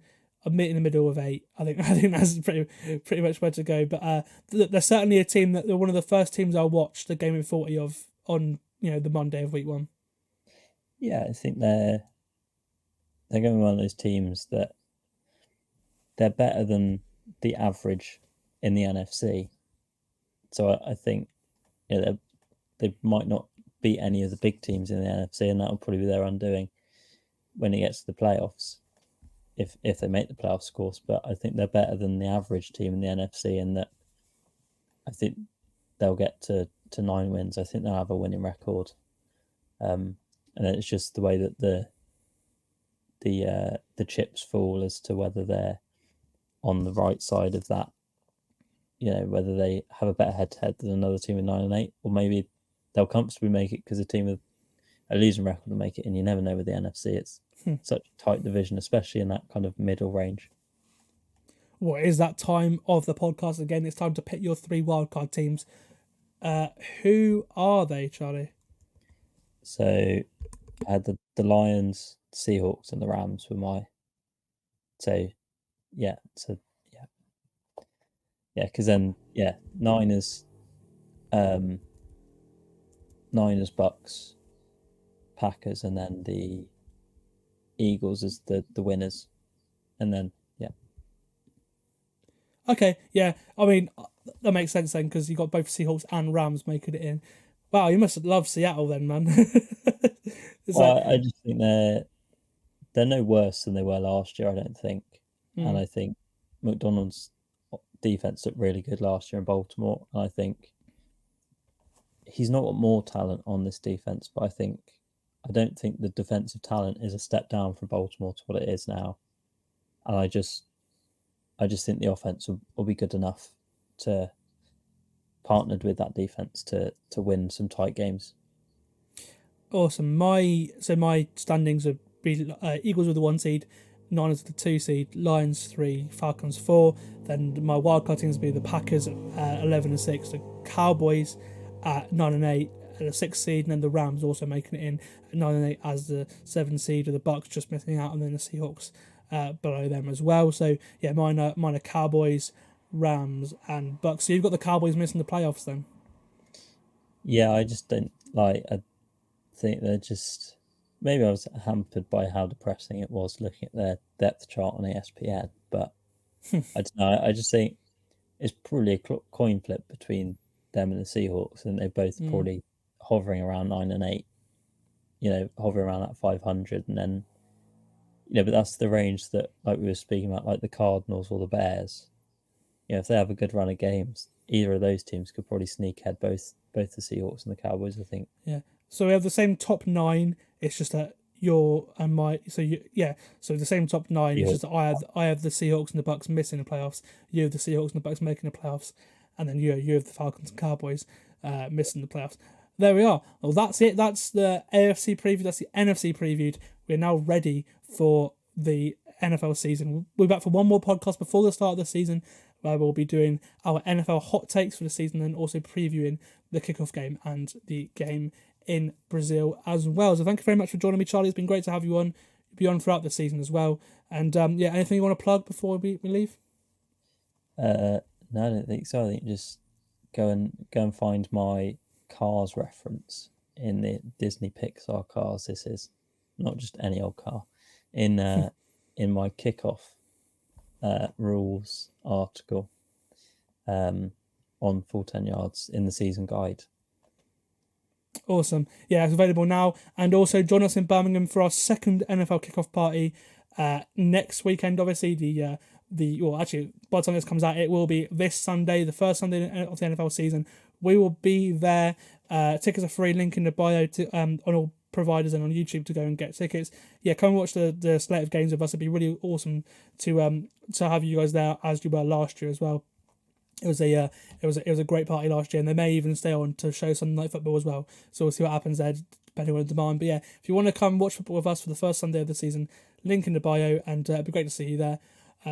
I'm in the middle of 8. I think that's pretty much where to go. But they're certainly a team that they're one of the first teams I'll watch the game in 40 of on the Monday of week 1. Yeah, I think they're going to be one of those teams that they're better than the average in the NFC. So I think they might not beat any of the big teams in the NFC, and that will probably be their undoing when it gets to the playoffs, if they make the playoffs, of course. But I think they're better than the average team in the NFC, and that I think they'll get to 9 wins. I think they'll have a winning record. And it's just the way that the chips fall as to whether they're on the right side of that, whether they have a better head-to-head than another team with 9-8, or maybe they'll comfortably make it because a team with a losing record will make it, and you never know with the NFC. It's such a tight division, especially in that kind of middle range. Well, it is that time of the podcast again. It's time to pick your 3 wildcard teams. Who are they, Charlie? So I had the Lions Seahawks and the Rams were my. So yeah, because then Niners, Bucs, Packers, and then the Eagles as the winners, and then Okay, yeah. I mean, that makes sense then because you got both Seahawks and Rams making it in. Wow, you must love Seattle then, man. I just think they're no worse than they were last year. I don't think, and I think McDonald's defense looked really good last year in Baltimore. And I think he's not got more talent on this defense, but I don't think the defensive talent is a step down from Baltimore to what it is now. And I just think the offense will be good enough to partnered with that defense to win some tight games. Awesome. My standings would be Eagles with the 1 seed, Niners with the 2 seed, Lions 3, Falcons 4. Then my wildcard teams would be the Packers 11-6, the Cowboys at 9-8 at the 6th seed, and then the Rams also making it in at 9-8 as the 7th seed, with the Bucs just missing out, and then the Seahawks below them as well. So yeah, mine are Cowboys, Rams, and Bucs. So you've got the Cowboys missing the playoffs then? Yeah, I just don't I think they're just, maybe I was hampered by how depressing it was looking at their depth chart on ESPN, but I don't know. I just think it's probably a coin flip between them and the Seahawks, and they're both probably hovering around 9-8. Hovering around that 500, and then but that's the range that, like we were speaking about, like the Cardinals or the Bears. If they have a good run of games, either of those teams could probably sneak ahead both the Seahawks and the Cowboys, I think. Yeah. So we have the same top 9. It's just that your and my so the same top 9. It's just that I have the Seahawks and the Bucs missing the playoffs. You have the Seahawks and the Bucs making the playoffs, and then you have the Falcons and Cowboys missing the playoffs. There we are. Well, that's it. That's the AFC preview. That's the NFC previewed. We're now ready for the NFL season. We'll be back for one more podcast before the start of the season, where we'll be doing our NFL hot takes for the season and also previewing the kickoff game and the game in Brazil as well. So thank you very much for joining me, Charlie. It's been great to have you on. You'll be on throughout the season as well. And anything you want to plug before we leave? No, I don't think so. I think just go and find my Cars reference in the Disney Pixar Cars. This is not just any old car. In my kickoff rules article on Full10Yards in the season guide. Awesome. Yeah, it's available now. And also join us in Birmingham for our second NFL kickoff party next weekend. Obviously, actually, by the time this comes out, it will be this Sunday, the first Sunday of the NFL season. We will be there. Tickets are free. Link in the bio on all providers and on YouTube to go and get tickets. Yeah, come and watch the slate of games with us. It'd be really awesome to have you guys there as you were last year as well. It was a great party last year, and they may even stay on to show Sunday Night Football as well. So we'll see what happens there, depending on the demand. But yeah, if you want to come watch football with us for the first Sunday of the season, link in the bio, and it'd be great to see you there.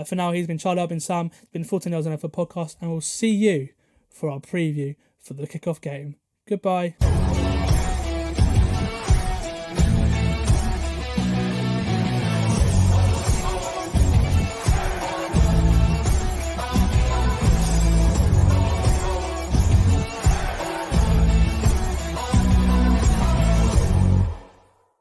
For now, he's been Charlie, I've been Sam. It's been 14 Yards NFL podcast, and we'll see you for our preview for the kickoff game. Goodbye.